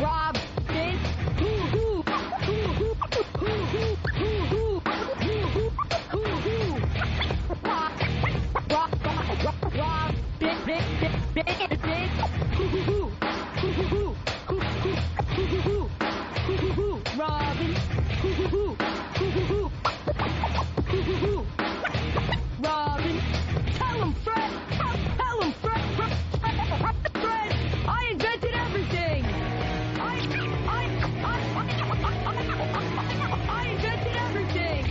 Rob this. Robin. Robin. Tell him, Fred. Tell him, Fred. Fred, I invented everything. I invented everything.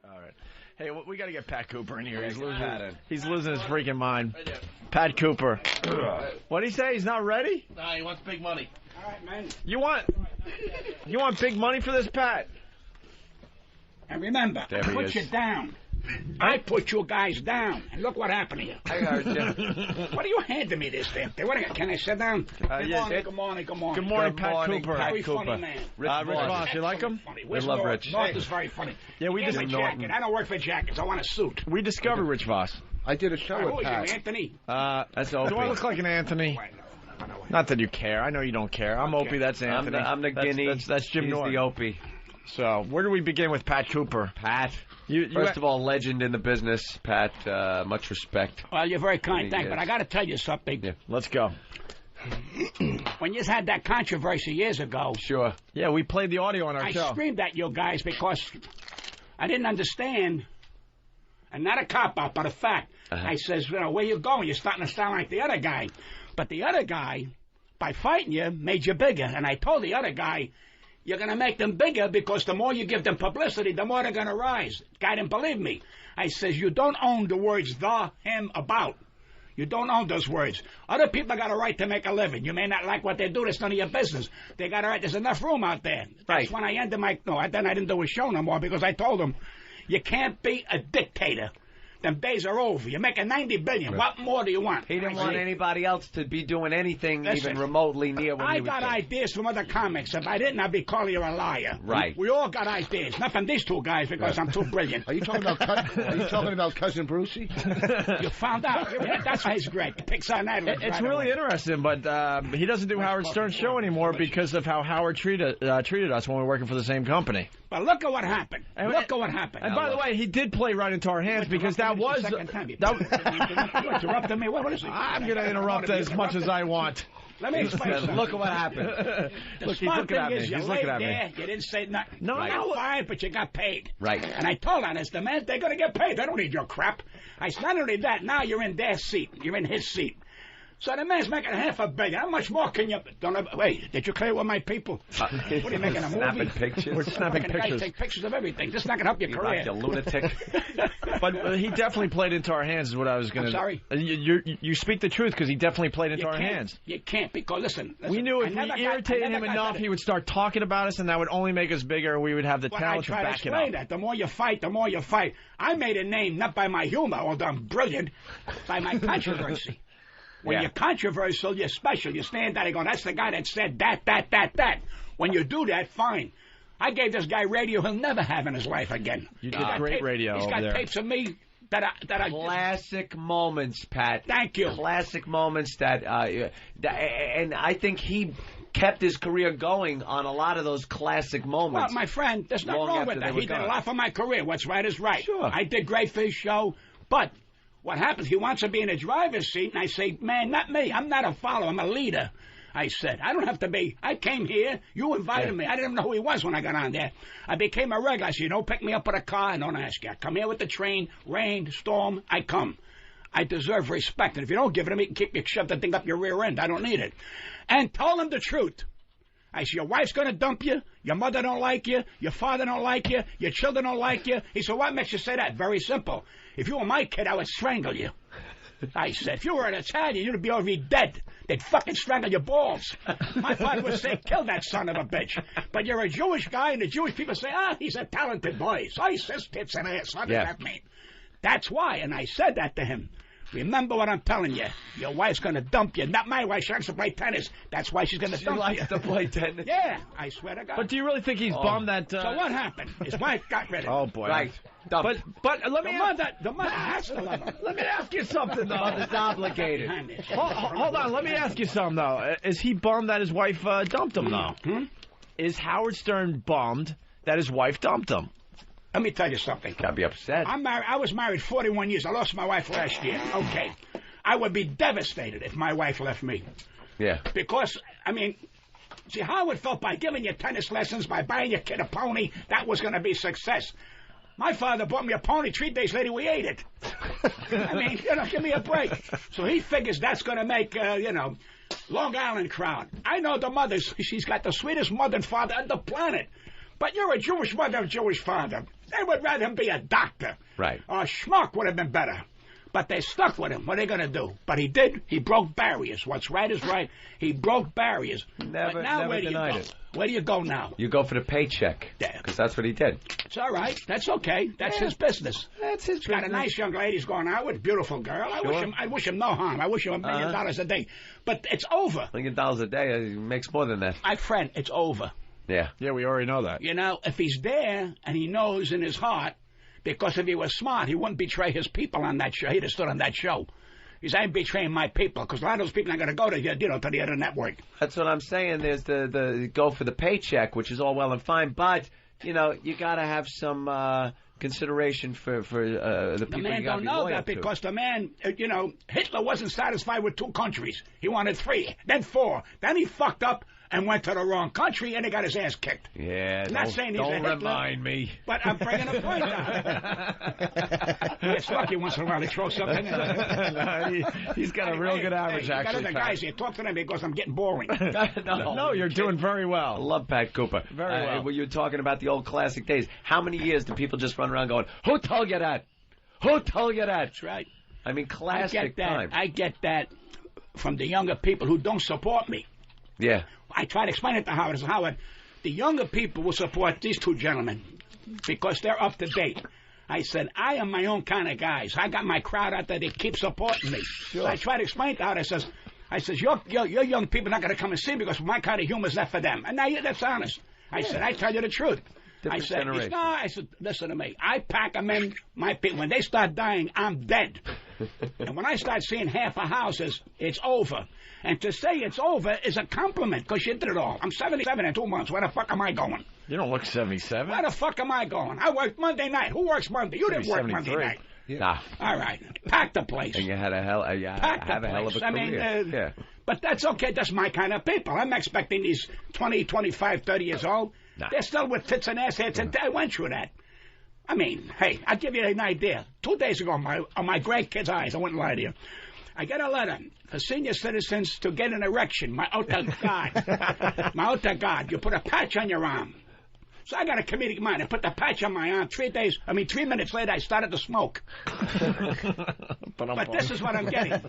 All right. Hey, we got to get Pat Cooper in here. He's losing his freaking mind. Pat Cooper. What did he say? He's not ready? Nah, he wants big money. All right, man. You want big money for this, Pat? And remember, I put you down. I put you guys down. And look what happened to you. I heard you. What are you handing me this damn thing? Can I sit down? Good morning. Good morning, Pat Cooper. Very funny man. Rich Voss, you like him? We love Rich. North is very funny. Yeah, we just jacket. I don't work for jackets. I want a suit. We discovered Rich Voss. I did a show with Pat. Pat. Anthony? That's Opie. Do I look like an Anthony? Not that you care. I know you don't care. I'm Opie. That's Anthony. I'm the guinea. That's Jim Norton. He's the Opie. So, where do we begin with Pat Cooper? Pat. First of all, legend in the business, Pat. Much respect. Well, you're very kind, thanks. But I got to tell you something. Yeah. Let's go. When you had that controversy years ago. Sure. Yeah, we played the audio on our show. I screamed at you guys because I didn't understand. And not a cop-out, but a fact. I says, where you going? You're starting to sound like the other guy. But the other guy, by fighting you, made you bigger. And I told the other guy, you're going to make them bigger because the more you give them publicity, the more they're going to rise. The guy didn't believe me. I says, you don't own the words the, him, about. You don't own those words. Other people got a right to make a living. You may not like what they do. That's none of your business. They got a right. There's enough room out there. That's when I ended my... No, then I didn't do a show no more because I told them, you can't be a dictator. Them days are over. You're making $90 billion. Right. What more do you want? He didn't want anybody else to be doing anything even remotely near what he was doing. I got ideas from other comics. If I didn't, I'd be calling you a liar. Right. We all got ideas. Not from these two guys because I'm too brilliant. Are you talking about Cousin Brucey? You found out. Yeah, that's why he's great. Picks on that. It's really interesting, but he doesn't do Howard Stern's show anymore because of how Howard treated us when we were working for the same company. But look at what happened. And by the way, he did play right into our hands because that was... You interrupted me. What is it? I'm going to interrupt as much as I want. Let me explain. Look at what happened. Look, he's looking at me. He's looking at me. You didn't say nothing. No, I got fired, but you got paid. Right. And I told on this, the man, they're going to get paid. They don't need your crap. I said, not only that, now you're in their seat. You're in his seat. So the man's making $500 million. How much more can you... Wait, did you clear with my people? What are you making, a movie? Snapping pictures. We're snapping pictures. Take pictures of everything. This is not going to help your career. You lunatic. But he definitely played into our hands is what I was going to... Sorry? You speak the truth because he definitely played into our hands. You can't because, listen we knew if we irritated him enough, he would start talking about us and that would only make us bigger and we would have the talent to back it up. I try to explain that. The more you fight, the more you fight. I made a name not by my humor, although I'm brilliant, by my controversy. When you're controversial, you're special. You stand there and go, that's the guy that said that. When you do that, fine. I gave this guy radio he'll never have in his life again. You did great radio He's got tapes of me that I classic moments, Pat. Thank you. Classic moments that and I think he kept his career going on a lot of those classic moments. Well, my friend, there's nothing wrong with that. He did a lot for my career. What's right is right. Sure. I did great for his show, but... What happens, he wants to be in the driver's seat, and I say, man, not me. I'm not a follower. I'm a leader. I said, I don't have to be. I came here. You invited me. I didn't know who he was when I got on there. I became a regular. I said, you don't pick me up with a car. I don't ask you. I come here with the train, rain, storm. I come. I deserve respect. And if you don't give it to me, you can keep you shove the thing up your rear end. I don't need it. And told him the truth. I said, your wife's going to dump you. Your mother don't like you. Your father don't like you. Your children don't like you. He said, what makes you say that? Very simple. If you were my kid, I would strangle you. I said, if you were an Italian, you'd be already dead. They'd fucking strangle your balls. My father would say, kill that son of a bitch. But you're a Jewish guy, and the Jewish people say, he's a talented boy. So he says tits and ass. What does that mean? That's why. And I said that to him. Remember what I'm telling you. Your wife's going to dump you. Not my wife. She likes to play tennis. That's why she's going to dump you. She likes to play tennis? Yeah, I swear to God. But do you really think he's bummed that... So what happened? His wife got rid of him. Oh, boy. Right. Dumped. But let me... The mother has to love him. Let me ask you something, though. Mother's obligated. Hold on. Let me ask you something, though. Is he bummed that his wife dumped him, though? Is Howard Stern bummed that his wife dumped him? Let me tell you something. Gotta be upset. I'm married. I was married 41 years. I lost my wife last year. Okay. I would be devastated if my wife left me. Yeah. Because, I mean, see, Howard felt by giving you tennis lessons, by buying your kid a pony, that was going to be success. My father bought me a pony. 3 days later, we ate it. I mean, give me a break. So he figures that's going to make, Long Island crowd. I know the mother. She's got the sweetest mother and father on the planet. But you're a Jewish mother and Jewish father. They would rather him be a doctor. Right. Or a schmuck would have been better. But they stuck with him. What are they going to do? But he did. He broke barriers. What's right is right. He broke barriers. Never where do you denied go? it. Where do you go now? You go for the paycheck. Yeah. Because that's what he did. It's all right. That's okay. That's his business. That's his He's got a nice young lady he's going out with. Beautiful girl. I wish him no harm. I wish him $1 million a day. But it's over. $1 million a day. He makes more than that. My friend, it's over. Yeah. Yeah, we already know that. You know, if he's there and he knows in his heart, because if he was smart, he wouldn't betray his people on that show. He'd have stood on that show. He said, I'm betraying my people, because a lot of those people are going to go to the other network. That's what I'm saying. There's the go for the paycheck, which is all well and fine, but, you got to have some consideration for the people you got to be loyal to. The man don't know that because the man, Hitler wasn't satisfied with 2 countries. He wanted 3, then 4. Then he fucked up and went to the wrong country, and he got his ass kicked. Yeah, not saying he's a Hitler, remind me. But I'm bringing a point out. It's lucky once in a while to throw something in. He's got a real good average, actually. Got other guys here. Talk to them because I'm getting boring. No, you're doing very well. I love Pat Cooper. Very well. When you were talking about the old classic days, how many years do people just run around going, who told you that? Who told you that? That's right. I mean, classic time. I get that from the younger people who don't support me. Yeah. I try to explain it to Howard. I said, Howard, the younger people will support these 2 gentlemen because they're up to date. I said, I am my own kind of guys. I got my crowd out there. They keep supporting me. Sure. So I try to explain to Howard. I says, your young people are not going to come and see me because my kind of humor is not for them. And now that's honest. I said, I tell you the truth. Different generation. I said, listen to me. I pack them in. My people, when they start dying, I'm dead. And when I start seeing half of houses, it's over. And to say it's over is a compliment because you did it all. I'm 77 in 2 months. Where the fuck am I going? You don't look 77. Where the fuck am I going? I worked Monday night. Who works Monday? You didn't work Monday night. Yeah. Nah. All right. Pack the place. And you had a hell of a career. Yeah. But that's okay. That's my kind of people. I'm expecting these 20, 25, 30 years old. Nah. They're still with tits and ass heads, and I went through that. I mean, hey, I'll give you an idea. 2 days ago, on my grandkids' eyes, I wouldn't lie to you, I get a letter for senior citizens to get an erection. My God. You put a patch on your arm. So I got a comedic mind. I put the patch on my arm. 3 minutes later, I started to smoke. But this is what I'm getting.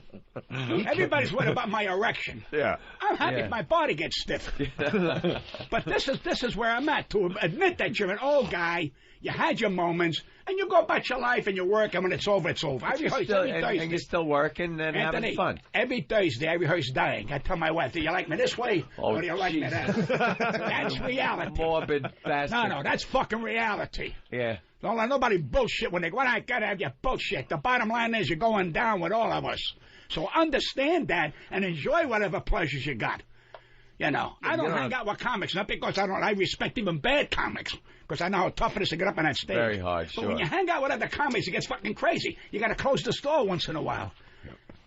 Everybody's worried about my erection. Yeah. I'm happy if my body gets stiff. But this is where I'm at. To admit that you're an old guy, you had your moments, and you go about your life and you work, and when it's over, it's over. I rehearse every Thursday. And you're still working and Anthony, having fun. Every Thursday, I rehearse dying. I tell my wife, do you like me this way, or do you like me that? That's reality. Morbid bastard. No, that's fucking reality. Yeah. Don't let nobody bullshit when I gotta have your bullshit. The bottom line is you're going down with all of us. So understand that and enjoy whatever pleasures you got. I don't hang out with comics, not because I respect even bad comics, because I know how tough it is to get up on that stage. Very hard, but sure. when you hang out with other comics, it gets fucking crazy. You got to close the store once in a while.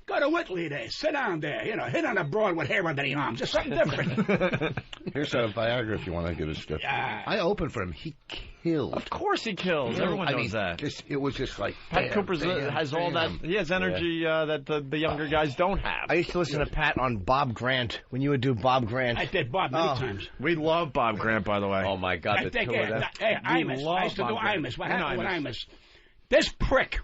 Go to Whitley there, sit down there, hit on a broad with hair under the arms. Just something different. Here's a Viagra if you want to give it a stiff. I opened for him. He killed. Of course he kills. Everyone knows that. It was just like Pat Cooper has all that. He has energy that the younger guys don't have. I used to listen to Pat on Bob Grant when you would do Bob Grant. I did Bob many times. We love Bob Grant, by the way. Oh my God, the two of them. Hey, Imus. I used to do Imus. What happened with Imus? This prick.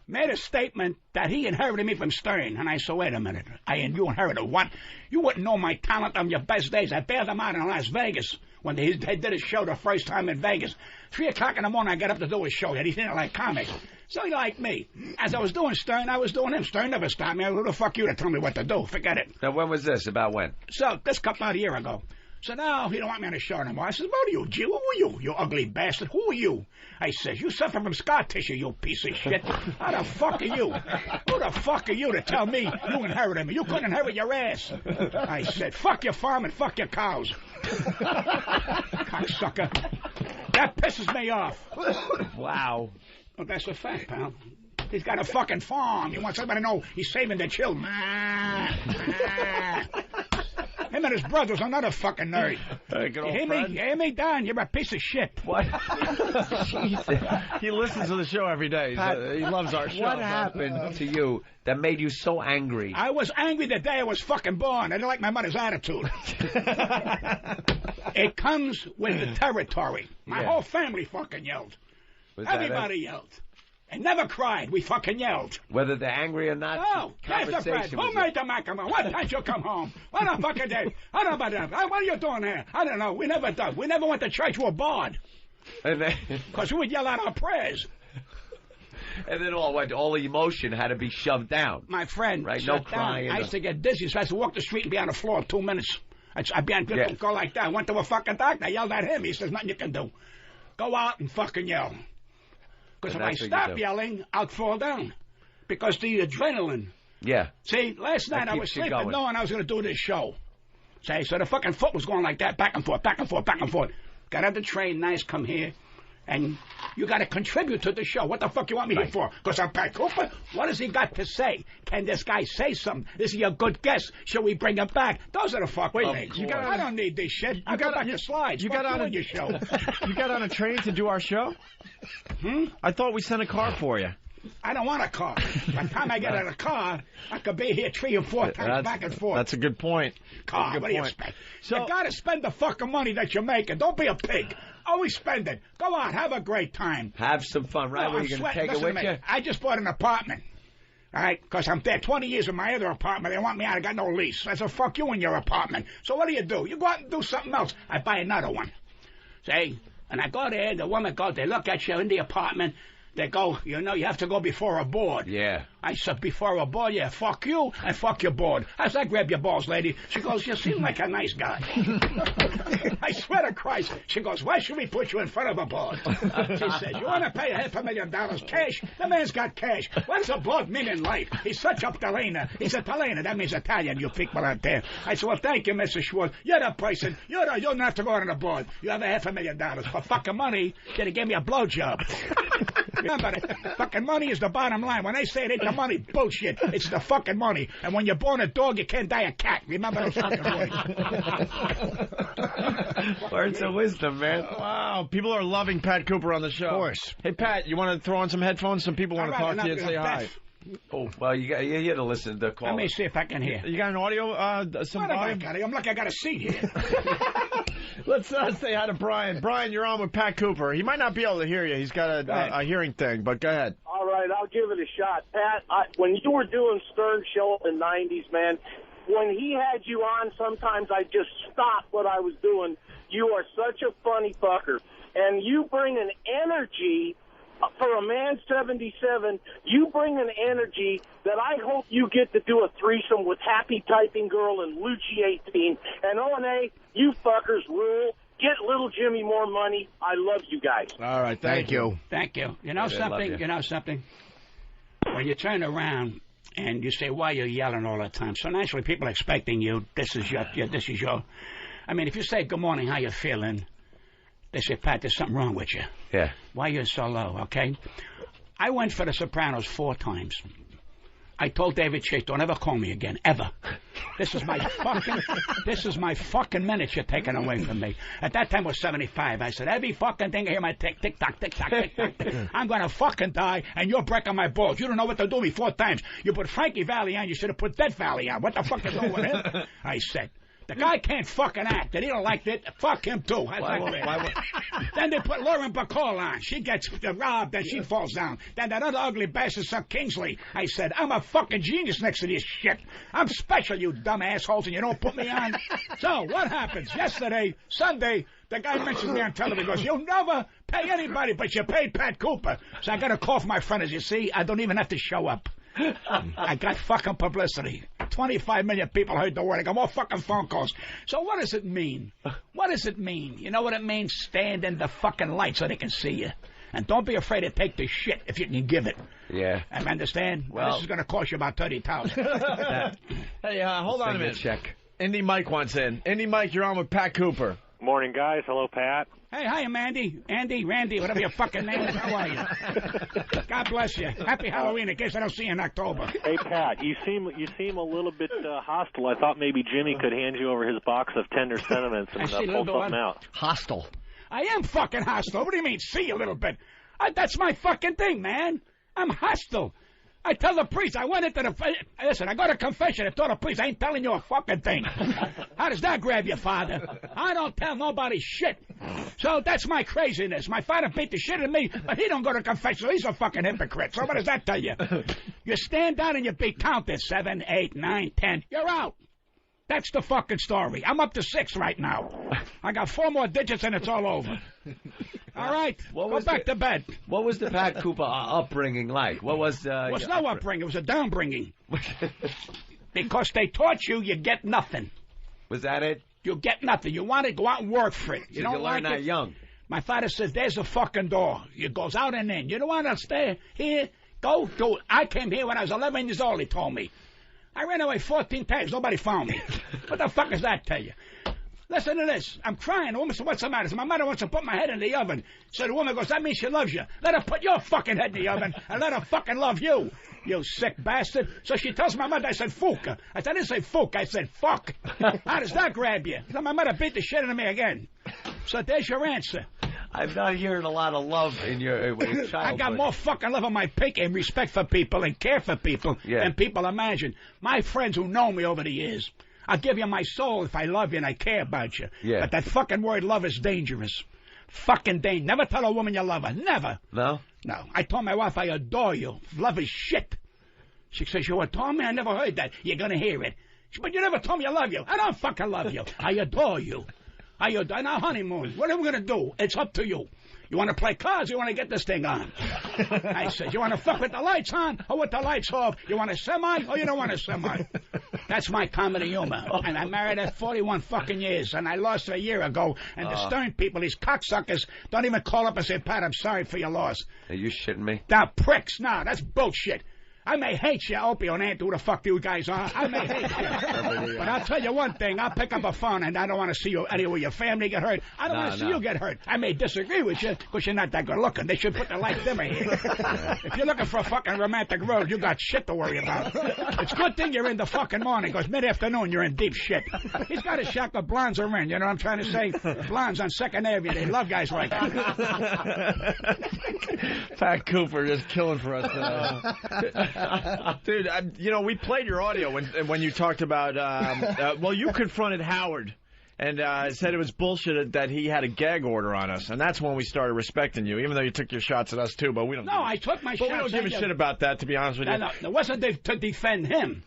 made a statement that he inherited me from Stern. And I said, wait a minute. You inherited what? You wouldn't know my talent on your best days. I bailed him out in Las Vegas when they did a show the first time in Vegas. 3 o'clock in the morning, I got up to do a show. He didn't like comics. So he liked me. As I was doing Stern, I was doing him. Stern never stopped me. Who the fuck you to tell me what to do? Forget it. Now, when was this? About when? So, this about a year ago. So now he don't want me on the show anymore. I said, what are you, G? Who are you, you ugly bastard? Who are you? I says, you suffer from scar tissue, you piece of shit. How the fuck are you? Who the fuck are you to tell me you inherited me? You couldn't inherit your ass. I said, fuck your farm and fuck your cows. Cocksucker. That pisses me off. Wow. Well, that's a fact, pal. He's got a fucking farm. He wants everybody to know he's saving the children. Him and his brother's another fucking nerd. Hey, you hear me, Don? You're a piece of shit. What? He listens to the show every day. Pat, He loves our show. What happened to you that made you so angry? I was angry the day I was fucking born. I didn't like my mother's attitude. It comes with the territory. My whole family fucking yelled. Everybody yelled. And never cried. We fucking yelled. Whether they're angry or not. Oh, Mr. Fred, who made the macaroni? What time you come home? What the fucking day? I don't know about that. What are you doing there? I don't know. We never done. We never went to church. We were barred. Because we would yell out our prayers. And then all the emotion had to be shoved down. My friend, right? No crying. I used to get dizzy, so I used to walk the street and be on the floor 2 minutes. I'd be on go like that. I went to a fucking doctor. I yelled at him. He says, nothing you can do. Go out and fucking yell. Because if I stop yelling, I'll fall down. Because the adrenaline. Yeah. See, last night I was sleeping knowing I was going to do this show. See, so the fucking foot was going like that, back and forth, back and forth, back and forth. Got on the train, nice, come here. And you got to contribute to the show. What the fuck you want me here for? Because I'm Pat Cooper? What has he got to say? Can this guy say something? Is he a good guest? Should we bring him back? Those are the fucking things. I don't need this shit. I got back to slides. You got on your show. You got on a train to do our show? I thought we sent a car for you. I don't want a car. By the time I get in a car, I could be here 3 or 4 times back and forth. That's a good point. Car, what do you expect? So, you got to spend the fucking money that you're making. Don't be a pig. Always spend it. Go out, have a great time. Have some fun, right? Where you going to take it with you? I just bought an apartment. All right, because I'm there 20 years in my other apartment. They want me out. I got no lease. I said, fuck you in your apartment. So what do? You go out and do something else. I buy another one. See? And I go there. The woman goes, they look at you in the apartment. They go, you have to go before a board. Yeah. I said, before a board? Yeah, fuck you and fuck your board. I said, grab your balls, lady. She goes, you seem like a nice guy. I swear to Christ. She goes, why should we put you in front of a board? She says, you want to pay $500,000 cash? The man's got cash. What does a board mean in life? He's such a Talena. He said, Talena, that means Italian, you people out there. I said, well, thank you, Mr. Schwartz. You're the person. You don't have to go on the board. You have $500,000. For fucking money, they gave me a blowjob. Remember, fucking money is the bottom line. When they say it ain't the money, bullshit. It's the fucking money. And when you're born a dog, you can't die a cat. Remember those fucking words. Words of wisdom, man. Wow, people are loving Pat Cooper on the show. Of course. Hey, Pat, you want to throw on some headphones? Some people want to talk to you and say hi. Oh, well, you're here to listen to the call. Let me see if I can hear. You got an audio? Some volume? I'm like I got a seat here. Let's say hi to Brian. Brian, you're on with Pat Cooper. He might not be able to hear you. He's got a hearing thing, but go ahead. All right, I'll give it a shot. Pat, when you were doing Stern Show in the 90s, man, when he had you on, sometimes I just stopped what I was doing. You are such a funny fucker. And you bring an energy, for a man 77, you bring an energy that I hope you get to do a threesome with Happy Typing Girl and Lucci 18. And O&A, you fuckers rule. Get little Jimmy more money. I love you guys. All right, thank you. Thank you. You know something? You know something? When you turn around and you say, why are you yelling all the time? So naturally, people are expecting you. This is your. I mean, if you say, good morning, how you feeling? They say, Pat, there's something wrong with you. Yeah. Why you so low, okay? I went for The Sopranos 4 times. I told David Chase, don't ever call me again, ever. This is my fucking minutes you're taking away from me. At that time I was 75. I said, every fucking thing I hear my tick-tock, tick-tock, tick-tock, I'm going to fucking die, and you're breaking my balls. You don't know what to do me 4 times. You put Frankie Valli on, you should have put Death Valley on. What the fuck is wrong with him? I said. The guy can't fucking act, and he don't like it. Fuck him, too. Then they put Lauren Bacall on. She gets robbed, and she falls down. Then that other ugly bastard, son Kingsley. I said, I'm a fucking genius next to this shit. I'm special, you dumb assholes, and you don't put me on. So, what happens? Yesterday, Sunday, the guy mentions me on television. He goes, you'll never pay anybody, but you paid Pat Cooper. So I got a call from my friend. As you see, I don't even have to show up. I got fucking publicity. 25 million people heard the word. I got more fucking phone calls. So what does it mean? What does it mean? You know what it means? Stand in the fucking light so they can see you. And don't be afraid to take the shit if you can give it. Yeah. I understand? Well, this is going to cost you about $30,000. Hey, hold on a minute. Check. Indy Mike wants in. Indy Mike, you're on with Pat Cooper. Morning, guys. Hello, Pat. Hey, hi, I'm Andy, Randy, whatever your fucking name is. How are you? God bless you. Happy Halloween, in case I don't see you in October. Hey, Pat, you seem a little bit hostile. I thought maybe Jimmy could hand you over his box of tender sentiments and pull something out. Hostile. I am fucking hostile. What do you mean, see a little bit? That's my fucking thing, man. I'm hostile. I tell the priest, I went into the... Listen, I got a confession. I told the priest, I ain't telling you a fucking thing. How does that grab you, Father? I don't tell nobody shit. So that's my craziness. My father beat the shit out of me, but he don't go to confession, so he's a fucking hypocrite. So what does that tell you? You stand down and you be counted. 7, 8, 9, 10. You're out. That's the fucking story. I'm up to 6 right now. I got 4 more digits and it's all over. All right, go back to bed. What was the Pat Cooper upbringing like? What was... It was no upbringing. It was a downbringing. Because they taught you get nothing. Was that it? You get nothing. You want to go out and work for it. You don't learn that young. My father says, there's a fucking door. It goes out and in. You don't want to stay here? Go do it. I came here when I was 11 years old, he told me. I ran away 14 times. Nobody found me. What the fuck does that tell you? Listen to this. I'm crying. The woman said, what's the matter? So my mother wants to put my head in the oven. So the woman goes, that means she loves you. Let her put your fucking head in the oven and let her fucking love you, you sick bastard. So she tells my mother, I said, fuck. I didn't say fuck. I said, fuck. How does that grab you? So my mother beat the shit out of me again. So there's your answer. I'm not hearing a lot of love in your childhood. I got more fucking love on my pinky and respect for people and care for people than people imagine. My friends who know me over the years, I'll give you my soul if I love you and I care about you. Yeah. But that fucking word love is dangerous. Fucking dangerous. Never tell a woman you love her. Never. No? No. I told my wife I adore you. Love is shit. She says, you adore me? I never heard that. You're going to hear it. But you never told me I love you. I don't fucking love you. I adore you. On our honeymoon, what are we going to do? It's up to you. You want to play cards? You want to get this thing on? I said, you want to fuck with the lights on or with the lights off? You want a semi or you don't want a semi? That's my comedy humor. And I married her 41 fucking years, and I lost her a year ago. And the Stern people, these cocksuckers, don't even call up and say, Pat, I'm sorry for your loss. Are you shitting me? Now, pricks, no, that's bullshit. I may hate you, Opie and Anthony, who the fuck you guys are. I may hate you. But I'll tell you one thing. I'll pick up a phone, and I don't want to see you anywhere your family get hurt. I don't want to see you get hurt. I may disagree with you because you're not that good looking. They should put the light dimmer here. If you're looking for a fucking romantic road, you got shit to worry about. It's a good thing you're in the fucking morning because mid-afternoon you're in deep shit. He's got a shack of blondes are in. You know what I'm trying to say? Blondes on 2nd Avenue. They love guys like that. Pat Cooper just killing for us today. Dude, we played your audio when you talked about, you confronted Howard and said it was bullshit that he had a gag order on us, and that's when we started respecting you, even though you took your shots at us too, but we don't. No, I took my shots. But we don't give a shit about that, to be honest with you. No, it wasn't to defend him.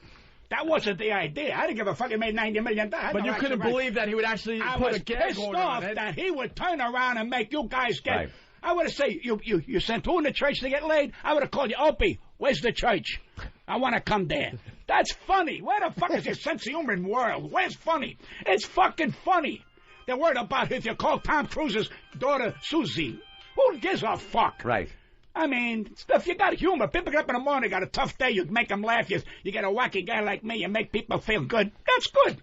That wasn't the idea. I didn't give a fuck. He made $90 million. But you couldn't believe that he would actually put a gag order on it. That he would turn around and make you guys get... Right. I would have said, you sent who in the church to get laid? I would have called you, Opie, where's the church? I want to come there. That's funny. Where the fuck is your sense of humor in the world? Where's funny? It's fucking funny. They're worried about if you call Tom Cruise's daughter Susie. Who gives a fuck? Right. I mean, if you got humor, people get up in the morning, got a tough day, you make them laugh, you get a wacky guy like me, you make people feel good. That's good.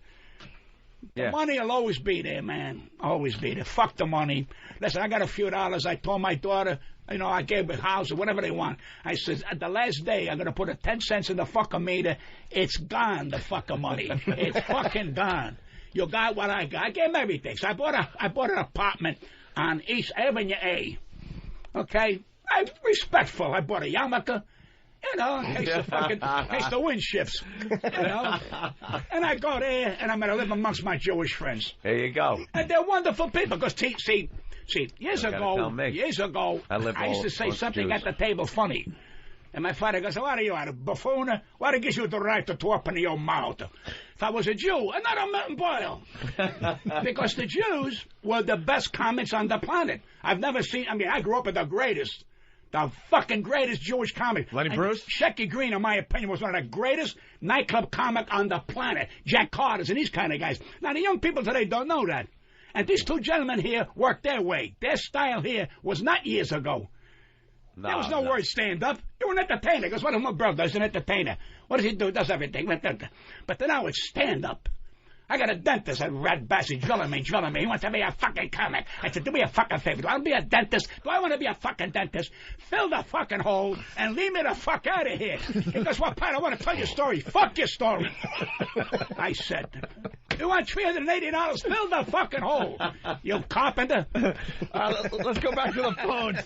Yeah. The money will always be there, man. Always be there. Fuck the money. Listen, I got a few dollars. I told my daughter, I gave her a house or whatever they want. I said, at the last day, I'm going to put a 10 cents in the fucking meter. It's gone, the fucking money. It's fucking gone. You got what I got. I gave them everything. So I bought an apartment on East Avenue A. Okay? I'm respectful. I bought a yarmulke. You know, in case the wind shifts. You know? And I go there, and I'm going to live amongst my Jewish friends. There you go. And they're wonderful people, because, see, years ago, I used to say something at the table funny. And my father goes, what are you, a buffoon? What gives you the right to open your mouth? If I was a Jew, another mountain boil. Because the Jews were the best comics on the planet. I've never seen, I grew up with the greatest. The fucking greatest Jewish comic. Lenny Bruce? Shecky Green, in my opinion, was one of the greatest nightclub comic on the planet. Jack Carter's and these kind of guys. Now, the young people today don't know that. And these two gentlemen here worked their way. Their style here was not years ago. No, there was no word stand-up. You were an entertainer. Because one of my brothers is an entertainer. What does he do? He does everything. But now it's stand-up. I got a dentist, a rat bastard, drilling me. He wants to be a fucking comic. I said, do me a fucking favor. Do I want to be a dentist? Do I want to be a fucking dentist? Fill the fucking hole and leave me the fuck out of here. He goes, well, Pat, I want to tell your story. Fuck your story. I said, you want $380? Fill the fucking hole, you carpenter. Let's go back to the phones.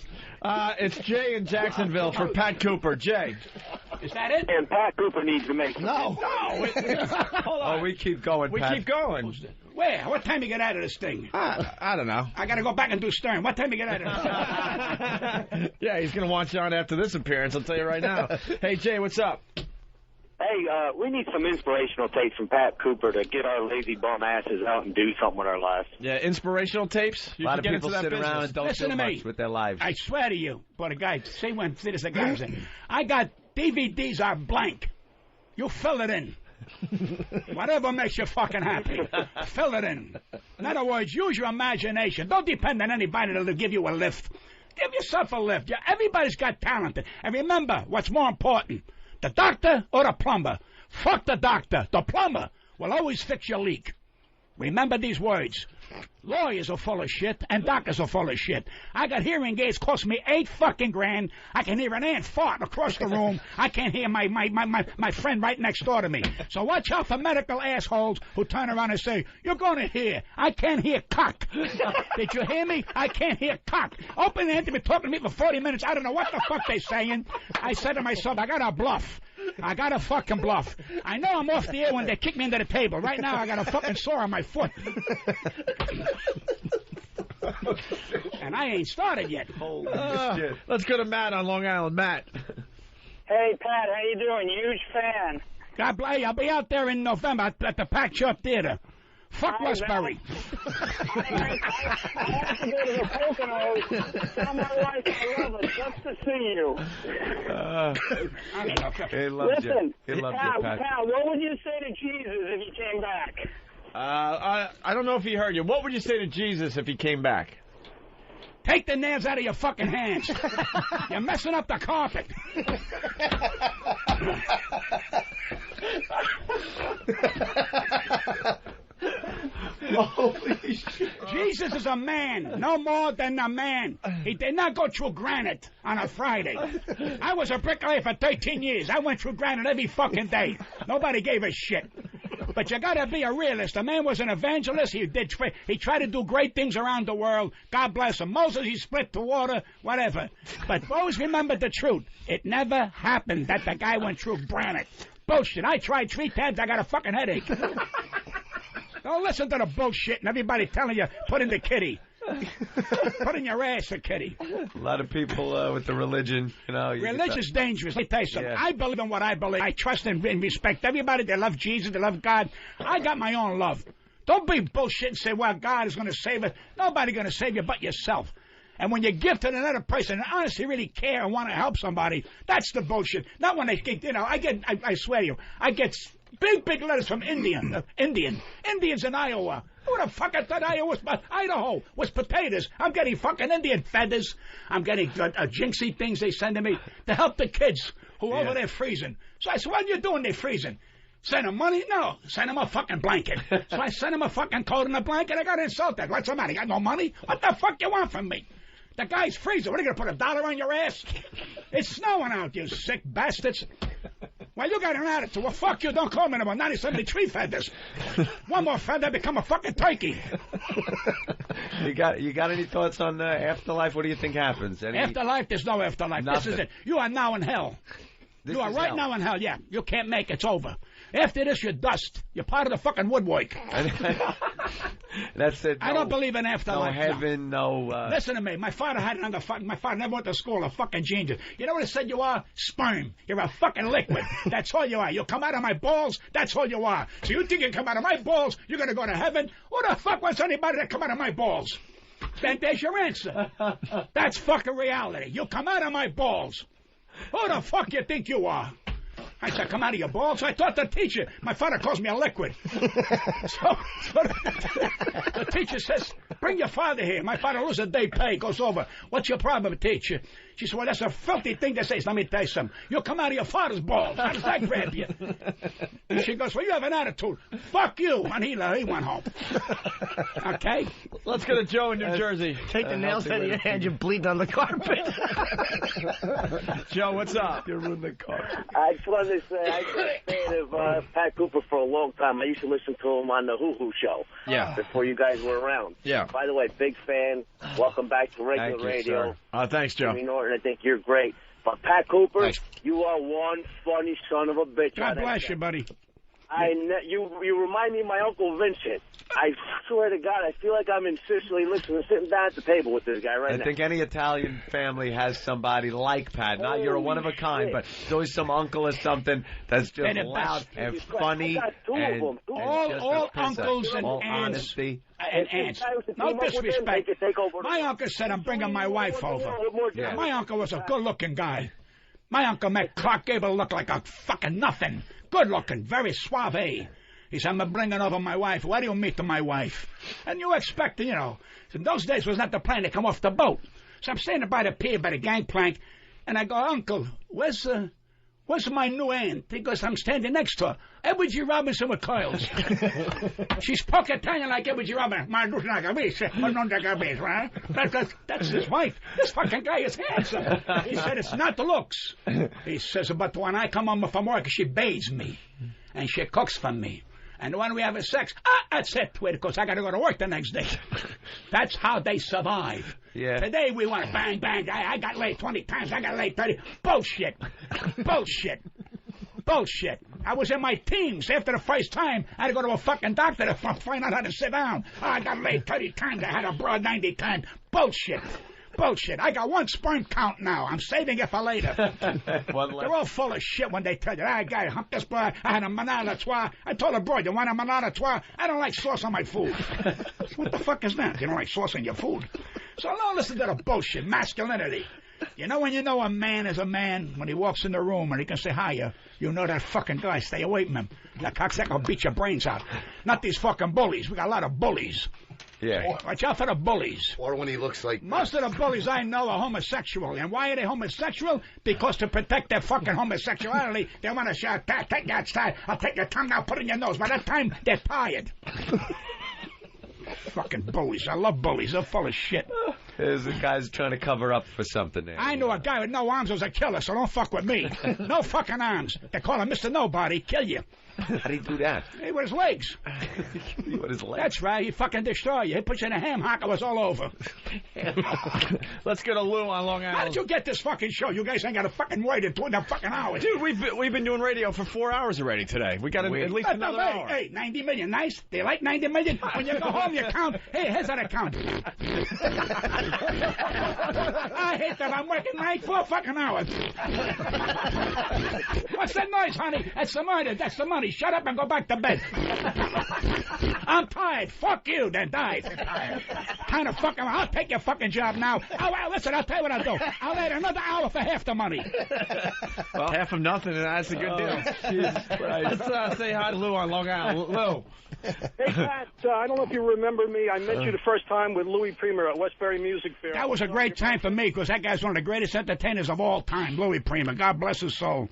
It's Jay in Jacksonville for Pat Cooper. Jay. Is that it? And Pat Cooper needs to make No. Hold on. Oh, we keep going, Pat. We keep going. Where? What time you get out of this thing? I don't know. I got to go back and do Stern. What time you get out of this? Yeah, he's going to want you on after this appearance, I'll tell you right now. Hey, Jay, what's up? Hey, we need some inspirational tapes from Pat Cooper to get our lazy bum asses out and do something with our lives. Yeah, inspirational tapes? A lot of people sit around and don't do much with their lives. I swear to you, but a guy, see this, the guy was saying, I got DVDs are blank. You fill it in. Whatever makes you fucking happy. Fill it in. In other words, use your imagination. Don't depend on anybody to give you a lift. Give yourself a lift. Yeah, everybody's got talent. And remember, what's more important? The doctor or the plumber? Fuck the doctor. The plumber will always fix your leak. Remember these words. Lawyers are full of shit, and doctors are full of shit. I got hearing aids cost me $8 fucking grand. I can hear an ant fart across the room. I can't hear my friend right next door to me. So watch out for medical assholes who turn around and say, you're going to hear. I can't hear cock. Did you hear me? I can't hear cock. Opie and Anthony been talking to me for 40 minutes. I don't know what the fuck they're saying. I said to myself, I got to bluff. I got a fucking bluff. I know I'm off the air when they kick me into the table. Right now, I got a fucking sore on my foot. And I ain't started yet. Let's go to Matt on Long Island. Matt. Hey, Pat, how you doing? Huge fan. God bless you. I'll be out there in November at the Pack Shop Theater. Fuck Westbury. I have to go to the Poconos. Tell my wife I love it just to see you. He loves Listen, you. He loves you, Pat. Pat, what would you say to Jesus if he came back? I don't know if he heard you. What would you say to Jesus if he came back? Take the nails out of your fucking hands. You're messing up the carpet. Holy shit. Jesus is a man, no more than a man. He did not go through granite on a Friday. I was a bricklayer for 13 years. I went through granite every fucking day. Nobody gave a shit. But you gotta be a realist. The man was an evangelist. He tried to do great things around the world. God bless him. Moses, he split the water, whatever. But always remember the truth. It never happened that the guy went through granite. Bullshit. I tried 3 times. I got a fucking headache. Don't listen to the bullshit and everybody telling you, put in the kitty. Put in your ass a kitty. A lot of people with the religion, you know. Religion's dangerous. Let me tell you something. Yeah. I believe in what I believe. I trust and respect everybody. They love Jesus. They love God. I got my own love. Don't be bullshit and say, well, God is going to save us. Nobody's going to save you but yourself. And when you give to another person and honestly really care and want to help somebody, that's the bullshit. Not when they get, you know, I swear to you, I get big letters from Indians in Iowa. Who the fuck I thought Idaho was potatoes? I'm getting fucking Indian feathers. I'm getting jinxie things they send to me to help the kids who are over there freezing. So I said, what are you doing? They're freezing. Send them money? No. Send them a fucking blanket. So I sent them a fucking coat and a blanket. I got insulted. What's the matter? You got no money? What the fuck you want from me? The guy's freezing. What, are you going to put $1 on your ass? It's snowing out, you sick bastards. Well, you got an attitude. Well, fuck you. Don't call me anymore. 73 feathers. One more feather, become a fucking turkey. You got any thoughts on afterlife? What do you think happens? Afterlife? There's no afterlife. Nothing. This is it. You are now in hell. This You are is right hell. now in hell, yeah. You can't make it. It's over. After this, you're dust. You're part of the fucking woodwork. That's it. I don't believe in afterlife. No heaven, no... Listen to me. My father had another fucking... My father never went to school. A fucking genius. You know what it said you are? Sperm. You're a fucking liquid. That's all you are. You come out of my balls. That's all you are. So you think you come out of my balls, you're going to go to heaven? Who the fuck wants anybody to come out of my balls? Then there's your answer. That's fucking reality. You come out of my balls. Who the fuck you think you are? I said, come out of your balls. I taught the teacher. My father calls me a liquid. So the teacher says, bring your father here. My father loses a day pay, goes over. What's your problem, teacher? She said, well, that's a filthy thing to say. So let me tell you something. You'll come out of your father's balls. How does that grab you? And she goes, well, you have an attitude. Fuck you. And he went home. Okay? Let's go to Joe in New Jersey. Take the nails out of your hand, you're bleeding on the carpet. Joe, what's up? You ruined the car. I just wanted to say, I've been a fan of Pat Cooper for a long time. I used to listen to him on the Hoo-Hoo show. Yeah. Before you guys were around. Yeah. By the way, big fan. Welcome back to regular Thank you, radio. sir. Thanks, Joe. Jimmy Norton, I think you're great. But Pat Cooper, Thanks. you are one funny son of a bitch. God bless you, buddy. You remind me of my Uncle Vincent. I swear to God, I feel like I'm in Sicily sitting down at the table with this guy right now. I think any Italian family has somebody like Pat. Not you're a one of a kind, shit. but there's always some uncle or something that's just They're the loud best. and Jesus Christ, funny I got two of and, them. and All just all a pisser. uncles and all aunts. honesty. And aunts. No disrespect. My uncle said, I'm bringing my wife over. Yeah. My uncle was a good-looking guy. My uncle met Clark Gable look like a fucking nothing. Good-looking, very suave. He said, I'm bringing over my wife. Why do you meet my wife? And you expect, in those days was not the plan to come off the boat. So I'm standing by the pier, by the gangplank, and I go, Uncle, where's my new aunt? He goes, I'm standing next to her. Edward G. Robinson with coils. She spoke Italian like Edward G. Robinson. That's his wife. This fucking guy is handsome. He said, it's not the looks. He says, but when I come home from work, she bathes me. And she cooks for me. And when we have sex, that's it, because I got to go to work the next day. That's how they survive. Yeah. Today we want bang, bang. I got laid 20 times. I got laid 30. Bullshit. Bullshit. Bullshit. I was in my teens. After the first time, I had to go to a fucking doctor to find out how to sit down. I got laid 30 times. I had a broad 90 times. Bullshit. Bullshit. I got one sperm count now. I'm saving it for later. They're all full of shit when they tell you, I got humped this broad. I had a menage a trois. I told the broad, you want a menage a trois? I don't like sauce on my food. What the fuck is that? You don't like sauce on your food? So don't listen to the bullshit. Masculinity. You know when you know a man is a man, when he walks in the room and he can say hi, you know that fucking guy. Stay away from him. That cocksucker will beat your brains out. Not these fucking bullies. We got a lot of bullies. Yeah. Watch out for the bullies. Or when he looks like... Most of the bullies I know are homosexual. And why are they homosexual? Because to protect their fucking homosexuality, they want to shout, take that side. I'll take your tongue now, put it in your nose. By that time, they're tired. Fucking bullies. I love bullies. They're full of shit. There's a guy's trying to cover up for something there. I knew a guy with no arms was a killer, so don't fuck with me. No fucking arms. They call him Mr. Nobody. Kill you. How do you do that? Hey, with his legs. With his legs? That's right. He fucking destroy you. He puts you in a ham hock. It was all over. Let's go to Lou on Long Island. How did you get this fucking show? You guys ain't got to fucking wait in 2 fucking hours. Dude, we've been doing radio for 4 hours already today. We got at least another hour. Hey, 90 million. Nice. They like 90 million. When you go home, you count. Hey, here's that account. I hate that. I'm working 4 fucking hours. What's that noise, honey? That's the money. That's the money. Shut up and go back to bed. I'm tired. Fuck you. Then die. Kind of fucking. I'll take your fucking job now. Listen, I'll tell you what I'll do. I'll add another hour for half the money. Well, half of nothing, and that's a good deal. Jesus Christ. Let's say hi to Lou on Long Island. Lou. Hey, Pat, I don't know if you remember me. I met you the first time with Louis Prima at Westbury Music Fair. That was a great time for me because that guy's one of the greatest entertainers of all time, Louis Prima. God bless his soul.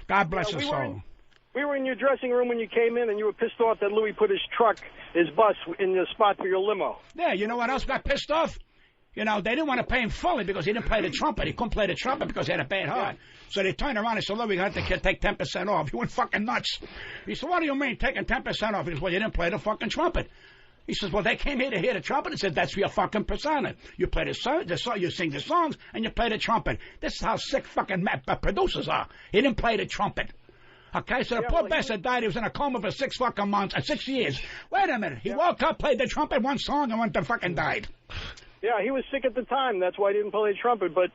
God bless his soul. We were in your dressing room when you came in, and you were pissed off that Louis put his bus in the spot for your limo. Yeah, you know what else got pissed off? They didn't want to pay him fully because he didn't play the trumpet. He couldn't play the trumpet because he had a bad heart. So they turned around and said, Louis, you have to take 10% off. He went fucking nuts. He said, what do you mean taking 10% off? He said, well, you didn't play the fucking trumpet. He says, well, they came here to hear the trumpet. He said, that's your fucking persona. You play the song, you sing the songs, and you play the trumpet. This is how sick fucking producers are. He didn't play the trumpet. Okay, so the poor bastard died. He was in a coma for 6 fucking months, 6 years. Wait a minute. He woke up, played the trumpet, one song, and went to fucking died. Yeah, he was sick at the time. That's why he didn't play the trumpet. But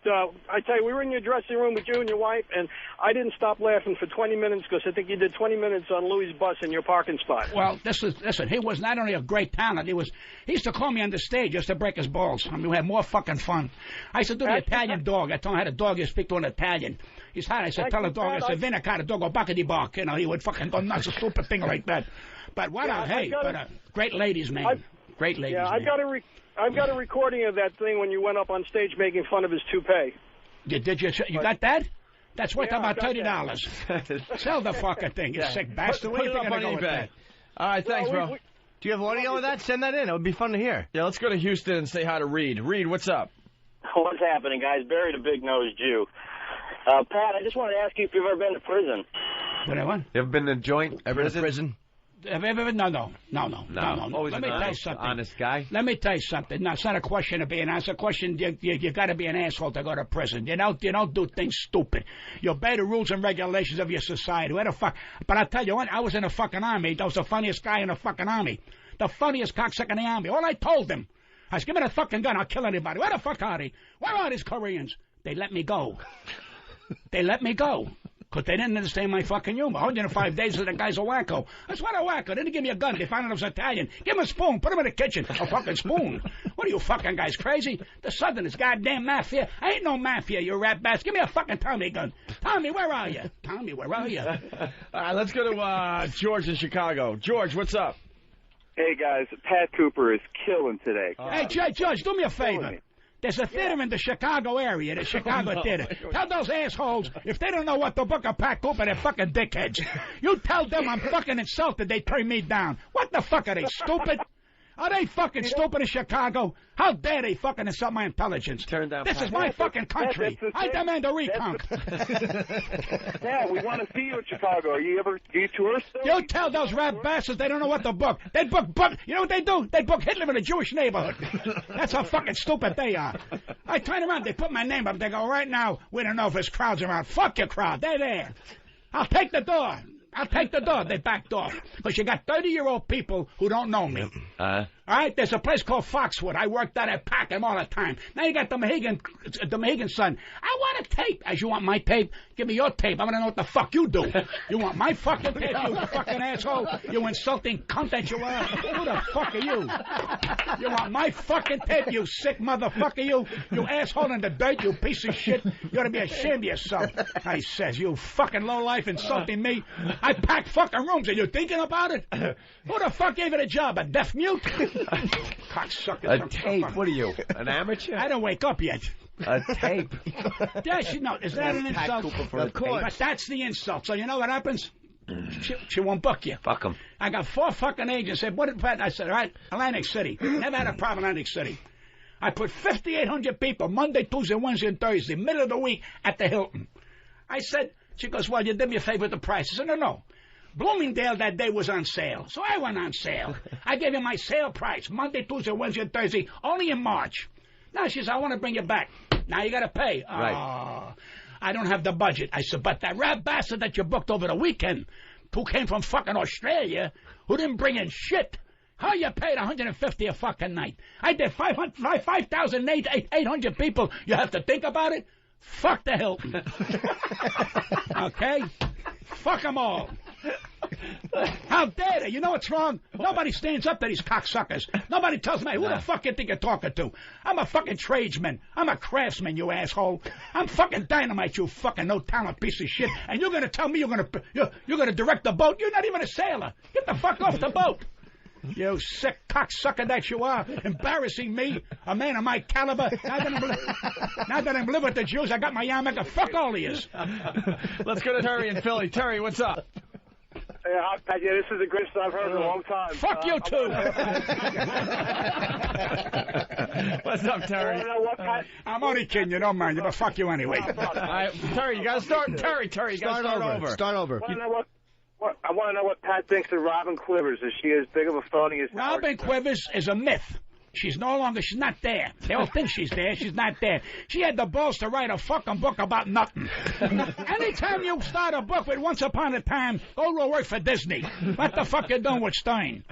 I tell you, we were in your dressing room with you and your wife, and I didn't stop laughing for 20 minutes because I think you did 20 minutes on Louis' bus in your parking spot. Well, listen, he was not only a great talent, he used to call me on the stage just to break his balls. I mean, we had more fucking fun. I used to do the Italian dog. I told him how the dog you speak to in Italian. He's hot. I said, tell the dog, I said, Vinica, the dog, go buckety bark. You know, he would fucking go nuts, a stupid thing like that. But what great ladies, man. Great ladies, yeah, man. I've got a recording of that thing when you went up on stage making fun of his toupee. Did you? You got that? That's worth about $30. Sell the fucking thing, you sick bastard. What do you think I'm going to go with that? All right, thanks, bro. Do you have audio of that? Send that in. It would be fun to hear. Yeah, let's go to Houston and say hi to Reed. Reed, what's up? What's happening, guys? Barry the Big-Nosed Jew. Pat, I just wanted to ask you if you've ever been to prison. What? You ever been to joint prison? Have you ever been? No. Always Let me tell you something. Honest guy. Let me tell you something. No, it's not a question of being honest. It's a question you got to be an asshole to go to prison. You don't do things stupid. You obey the rules and regulations of your society. Where the fuck? But I tell you what, I was in the fucking army. I was the funniest guy in the fucking army. The funniest cocksucker in the army. All I told them, I said, give me the fucking gun. I'll kill anybody. Where the fuck are they? Where are these Koreans? They let me go. They let me go. Because they didn't understand my fucking humor. 105 days of the guy's a wacko. That's what a wacko. They didn't give me a gun. They found out I was Italian. Give him a spoon. Put him in the kitchen. A fucking spoon. What are you fucking guys, crazy? The Southerners, goddamn mafia. I ain't no mafia, you rat bastard. Give me a fucking Tommy gun. Tommy, where are you? Tommy, where are you? All right, let's go to George in Chicago. George, what's up? Hey, guys. Pat Cooper is killing today. Hey, Judge, do me a favor. There's a theater in the Chicago area, the Chicago Theater. Tell those assholes, if they don't know what the book of Pat Cooper, they're fucking dickheads. You tell them I'm fucking insulted, they turn me down. What the fuck, are they stupid? Are they fucking stupid in Chicago? How dare they fucking insult my intelligence? This is my fucking country. I demand a recount. Yeah, we want to see you in Chicago. Do you tour still? You tell those rat bastards they don't know what to book. They book. You know what they do? They book Hitler in a Jewish neighborhood. That's how fucking stupid they are. I turn around, they put my name up. They go, right now, we don't know if there's crowds around. Fuck your crowd. They're there. I'll take the door. They backed off. Because you got 30-year-old people who don't know me. All right? There's a place called Foxwood. I worked out at Pack them all the time. Now you got the Mohegan son. I want a tape. As you want my tape? Give me your tape. I want to know what the fuck you do. You want my fucking tape, you fucking asshole? You insulting cunt that you are? Who the fuck are you? You want my fucking tape, you sick motherfucker, you? You asshole in the dirt, you piece of shit. You ought to be ashamed of yourself. I says, you fucking lowlife insulting me. I pack fucking rooms. Are you thinking about it? Who the fuck gave it a job? A deaf mute? Cocksucker. A tape? What are you? An amateur? I don't wake up yet. A tape? Yes, is that an insult? Of course. But that's the insult. So you know what happens? She won't book you. Fuck them. I got 4 fucking agents. Said, what did Pat? I said, all right, Atlantic City. Never had a problem in Atlantic City. I put 5,800 people Monday, Tuesday, Wednesday, and Thursday, middle of the week at the Hilton. I said, she goes, well, you did me a favor with the price. I said, no. Bloomingdale that day was on sale, so I went on sale. I gave you my sale price, Monday, Tuesday, Wednesday, and Thursday, only in March. Now she says, I want to bring you back. Now you got to pay. Right. Oh, I don't have the budget. I said, but that rat bastard that you booked over the weekend, who came from fucking Australia, who didn't bring in shit, how you paid $150 a fucking night? I did 5,800 people. You have to think about it? Fuck the Hilton. Okay? Fuck them all. How dare they? You know what's wrong? Nobody stands up to these cocksuckers. Nobody tells me, who the fuck you think you're talking to? I'm a fucking tradesman. I'm a craftsman, you asshole. I'm fucking dynamite, you fucking no-talent piece of shit. And you're going to tell me you're going to direct the boat? You're not even a sailor. Get the fuck off the boat. You sick cocksucker that you are, embarrassing me, a man of my caliber. Now that I'm living with the Jews, I got my yarmulke. Fuck all of yous. Let's go to Terry in Philly. Terry, what's up? Yeah, this is the greatest I've heard in a long time. Fuck you too. What's up, Terry? I'm only kidding. You don't mind you, but fuck you anyway. Terry, you got to start. Terry, you got to start over. Start over. Want I want to know what Pat thinks of Robin Quivers. Is she as big of a phony as Robin Quivers is a myth. She's not there. They all think she's there. She's not there. She had the balls to write a fucking book about nothing. Anytime you start a book with Once Upon a Time, go to work for Disney. What the fuck you doing with Stein?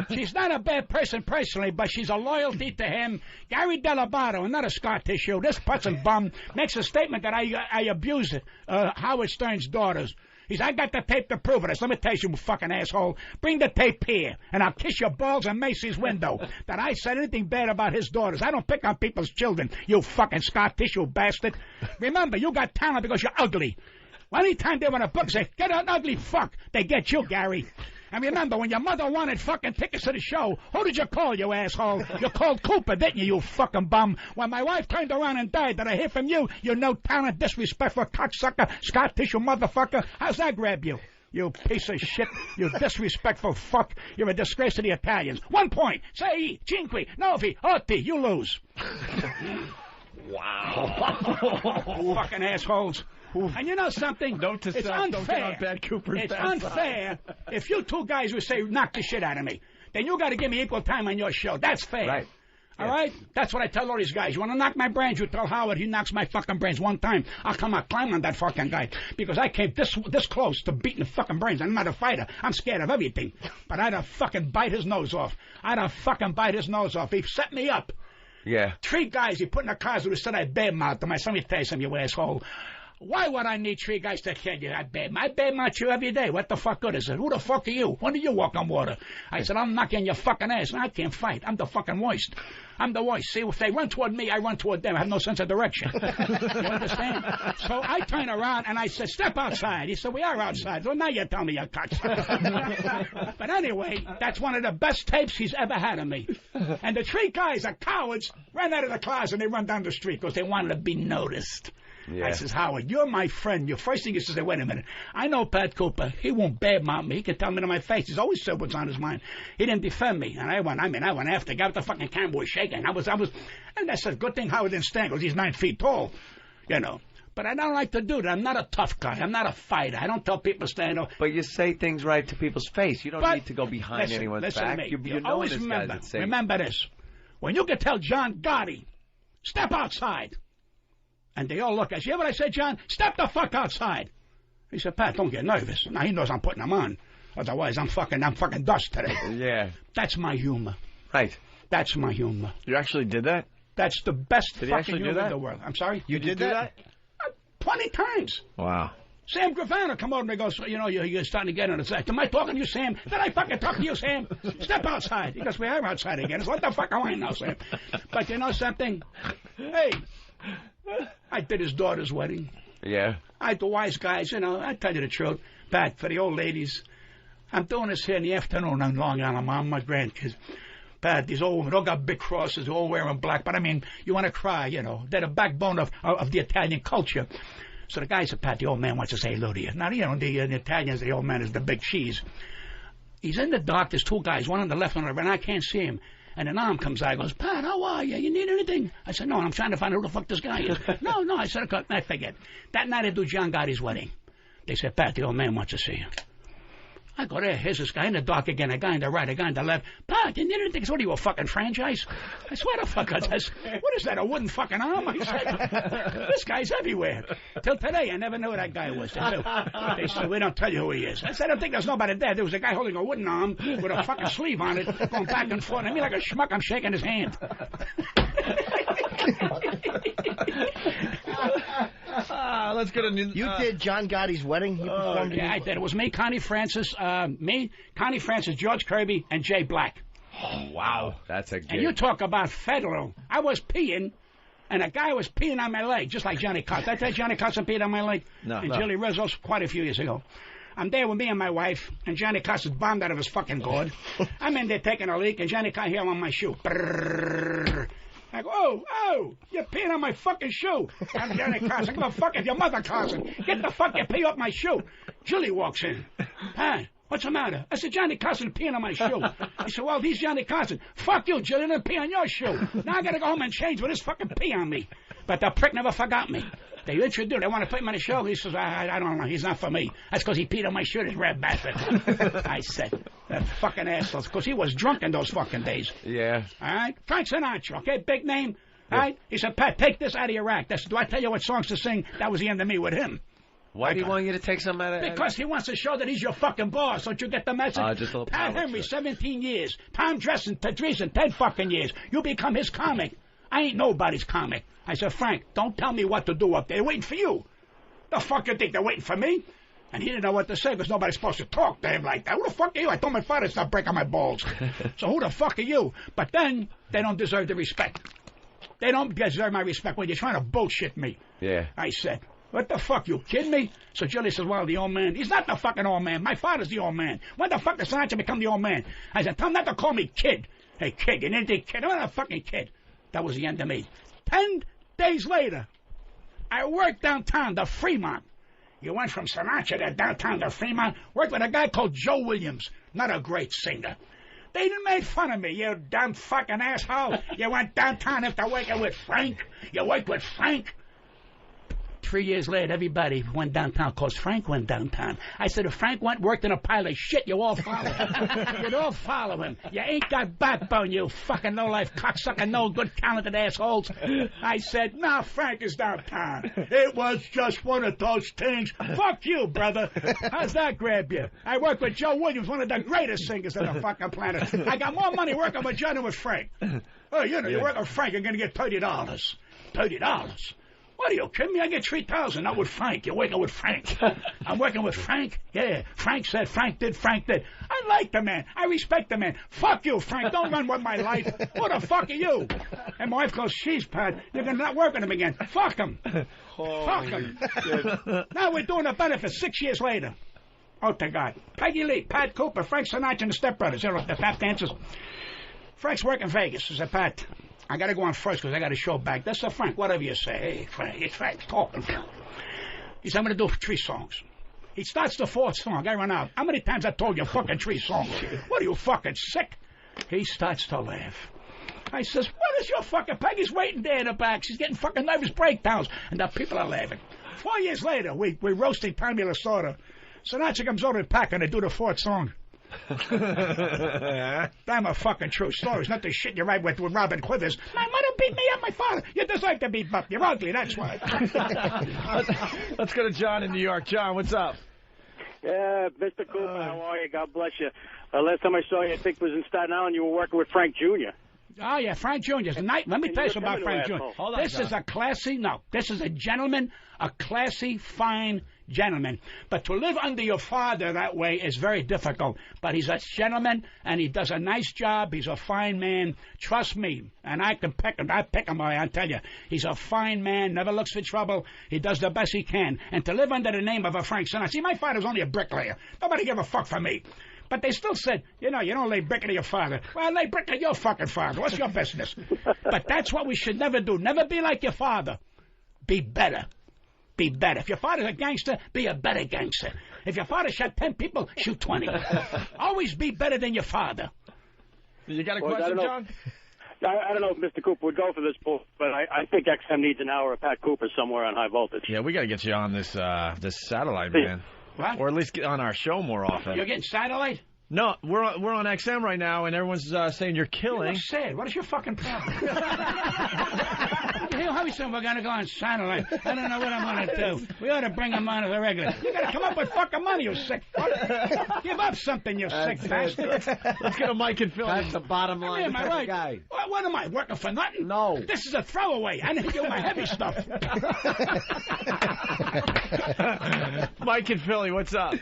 She's not a bad person personally, but she's a loyalty to him. Gary Delgado, another scar tissue. This putzin bum makes a statement that I abused Howard Stern's daughters. He said, I got the tape to prove it. I said, let me tell you, you fucking asshole. Bring the tape here, and I'll kiss your balls in Macy's window that I said anything bad about his daughters. I don't pick on people's children, you fucking scar tissue bastard. Remember, you got talent because you're ugly. Well, anytime they want a book, say, get an ugly fuck, they get you, Gary. And remember, when your mother wanted fucking tickets to the show, who did you call, you asshole? You called Cooper, didn't you fucking bum? When my wife turned around and died, did I hear from you? You no talent, disrespectful cocksucker, scar tissue motherfucker. How's that grab you? You piece of shit. You disrespectful fuck. You're a disgrace to the Italians. 1 point. Sei, cinque, novi, otti. You lose. Wow. Fucking assholes. And you know something? It's unfair. Don't get on Pat Cooper's It's unfair if you two guys would say, knock the shit out of me. Then you got to give me equal time on your show. That's fair. Right. All right? That's what I tell all these guys. You want to knock my brains? You tell Howard he knocks my fucking brains one time. I'll come out climb on that fucking guy. Because I came this close to beating the fucking brains. I'm not a fighter. I'm scared of everything. But I'd have fucking bite his nose off. He set me up. Yeah. 3 guys he put in the cars who said I badmouthed him. I said, let me tell you something, you asshole. Why would I need 3 guys to kill you? I badmouth you every day. What the fuck good is it? Who the fuck are you? When do you walk on water? I said, I'm knocking your fucking ass. I can't fight. I'm the fucking worst. I'm the worst. See, if they run toward me, I run toward them. I have no sense of direction. You understand? So I turn around and I said, step outside. He said, we are outside. Well, now you tell me you're cocksucker. But anyway, that's one of the best tapes he's ever had of me. And the 3 guys are cowards, ran out of the closet and they run down the street because they wanted to be noticed. Yeah. I says, Howard, you're my friend. Your first thing is to say, wait a minute. I know Pat Cooper. He won't badmouth me. He can tell me to my face. He's always said what's on his mind. He didn't defend me. And I went after. Got the fucking camera shaking. And I said, good thing Howard didn't stand because he's 9 feet tall. You know. But I don't like to do that. I'm not a tough guy. I'm not a fighter. I don't tell people stand up. But you say things right to people's face. You don't need to go behind anyone's back. You know always remember this. When you can tell John Gotti, step outside. And they all look at you. Hear what I said, John? Step the fuck outside. He said, Pat, don't get nervous. Now he knows I'm putting him on. Otherwise, I'm fucking dust today. Yeah. That's my humor. Right. That's my humor. You actually did that? That's the best fucking humor in the world. I'm sorry? You did that? 20 times. Wow. Sam Gravano come over and goes, you know, you're starting to get on his side. Am I talking to you, Sam? Did I fucking talk to you, Sam? Step outside. He goes, we are outside again. What the fuck do I know, Sam? But you know something? Hey. I did his daughter's wedding. Yeah. The wise guys, you know, I tell you the truth. Pat, for the old ladies, I'm doing this here in the afternoon on Long Island. I'm my grandkids. Pat, these old women all got big crosses, they're all wearing black. But I mean, you want to cry, you know. They're the backbone of the Italian culture. So the guy said, Pat, the old man wants to say hello to you. Now, you know, the Italians, the old man is the big cheese. He's in the dark. There's 2 guys, one on the left, one on the right, and I can't see him. And an arm comes out and goes, Pat, how are you? You need anything? I said, no, I'm trying to find out who the fuck this guy is. No, I said, I forget. That night I do John Gotti's wedding. They said, Pat, the old man wants to see you. I go there, here's this guy in the dark again, a guy on the right, a guy on the left. Pat, you need anything? What are you, a fucking franchise? I swear to fuck, what is that, a wooden fucking arm? I said, this guy's everywhere. Till today, I never knew who that guy was. They said, we don't tell you who he is. I said, I don't think there's nobody there. There was a guy holding a wooden arm with a fucking sleeve on it, going back and forth. I mean, like a schmuck, I'm shaking his hand. Let's go to You did John Gotti's wedding? You performed yeah, I did. It was me, Connie Francis, George Kirby, and Jay Black. Oh, wow. That's a gig. And you talk about federal. I was peeing, and a guy was peeing on my leg, just like Johnny Carson. Did I tell you Johnny Carson peed on my leg? No. And Jilly Rizzo's quite a few years ago. I'm there with me and my wife, and Johnny Carson's bombed out of his fucking gourd. I'm in there taking a leak, and Johnny Carson here on my shoe. Brrr. I go, oh, you're peeing on my fucking shoe. I'm Johnny Carson. Give a fuck if your mother Carson. Get the fuck, you pee up my shoe. Julie walks in. Huh? What's the matter? I said, Johnny Carson peeing on my shoe. He said, well, he's Johnny Carson. Fuck you, Julie, I didn't pee on your shoe. Now I gotta go home and change with this fucking pee on me. But the prick never forgot me. They introduced. They want to put him on the show. He says, I don't know. He's not for me. That's because he peed on my shirt. His red bastard. I said, that fucking assholes. Because he was drunk in those fucking days. Yeah. All right? Frank Sinatra, okay? Big name. All right? He said, Pat, take this out of your act. Do I tell you what songs to sing? That was the end of me with him. Why do you want you to take some out of... Because he wants to show that he's your fucking boss. Don't you get the message? Just a little Pat Henry, 17 years. Tom Dreesen, 10 fucking years. You become his comic. I ain't nobody's comic. I said, Frank, don't tell me what to do up there. They're waiting for you. The fuck you think they're waiting for me? And he didn't know what to say because nobody's supposed to talk to him like that. Who the fuck are you? I told my father to stop breaking my balls. So who the fuck are you? But then they don't deserve the respect. They don't deserve my respect when you're trying to bullshit me. Yeah. I said, what the fuck, you kidding me? So Julie says, well, the old man. He's not the fucking old man. My father's the old man. When the fuck does Sinatra become the old man? I said, tell him not to call me kid. Hey, kid, you didn't think kid. I'm not a fucking kid. That was the end of me. 10 days later, I worked downtown to Fremont. You went from Sinatra to downtown to Fremont, worked with a guy called Joe Williams, not a great singer. They didn't make fun of me, you dumb fucking asshole. You went downtown after working with Frank. You worked with Frank. 3 years later, everybody went downtown because Frank went downtown. I said, if Frank worked in a pile of shit, you all follow him. You'd all follow him. You ain't got backbone, you fucking no-life cocksucker, no good talented assholes. I said, nah, Frank is downtown. It was just one of those things. Fuck you, brother. How's that grab you? I work with Joe Williams, one of the greatest singers on the fucking planet. I got more money working with Joe than with Frank. Oh, you know, you work with Frank, you're going to get $30. $30. What are you kidding me? I get $3,000. Not with Frank. You're working with Frank. I'm working with Frank? Yeah. Frank said, Frank did, Frank did. I like the man. I respect the man. Fuck you, Frank. Don't run with my life. Who the fuck are you? And my wife goes, sheesh, Pat. You're going to not work with him again. Fuck him. Fuck him. Now we're doing a benefit 6 years later. Oh, to God. Peggy Lee, Pat Cooper, Frank Sinatra, and the Step Brothers. They're the tap dancers. Frank's working in Vegas. I said, Pat, I got to go on first because I got a show back. That's a Frank. Whatever you say. Hey, Frank. It's Frank talking. He said, I'm going to do 3 songs. He starts the 4th song. I run out. How many times I told you fucking 3 songs? What are you, fucking sick? He starts to laugh. I says, what is your fucking... Peggy's waiting there in the back. She's getting fucking nervous breakdowns. And the people are laughing. 4 years later, we're roasting Tommy Lasorda. Sinatra comes over to Pack and they do the 4th song. Damn a fucking true story. It's not the shit you write with Robin Quivers. My mother beat me up, my father. You deserve to be bucked. You're ugly, that's why. Let's go to John in New York. John, what's up? Yeah, Mr. Cooper, how are you? God bless you. Last time I saw you, I think was in Staten Island. You were working with Frank Jr. Oh, yeah, Frank Jr. Let me tell you something about Frank Jr. Hold on, this is a classy, this is a gentleman, a classy, fine gentleman. But to live under your father that way is very difficult. But he's a gentleman, and he does a nice job. He's a fine man. Trust me. And I can pick him. I pick him, I tell you. He's a fine man, never looks for trouble. He does the best he can. And to live under the name of a Frank Sinatra. See, my father's only a bricklayer. Nobody give a fuck for me. But they still said, you know, you don't lay brick into your father. Well, lay brick into your fucking father. What's your business? But that's what we should never do. Never be like your father. Be better. Be better. If your father's a gangster, be a better gangster. If your father shot 10 people, shoot 20. Always be better than your father. You got a question, John? I don't know if Mr. Cooper would go for this, but I think XM needs an hour of Pat Cooper somewhere on high voltage. Yeah, we got to get you on this satellite, man. What? Or at least get on our show more often. You're getting satellite? No, we're on XM right now, and everyone's saying you're killing. You sad. What is your fucking problem? How we saying we're going to go on satellite? I don't know what I'm going to do. We ought to bring him on as a regular. You got to come up with fucking money, you sick fuck. Give up something, you sick bastard. Let's get a Mike and Phil. That's the bottom line. Am I right? Guy. What am I, working for nothing? No. This is a throwaway. I didn't do my heavy stuff. Mike and Philly, what's up?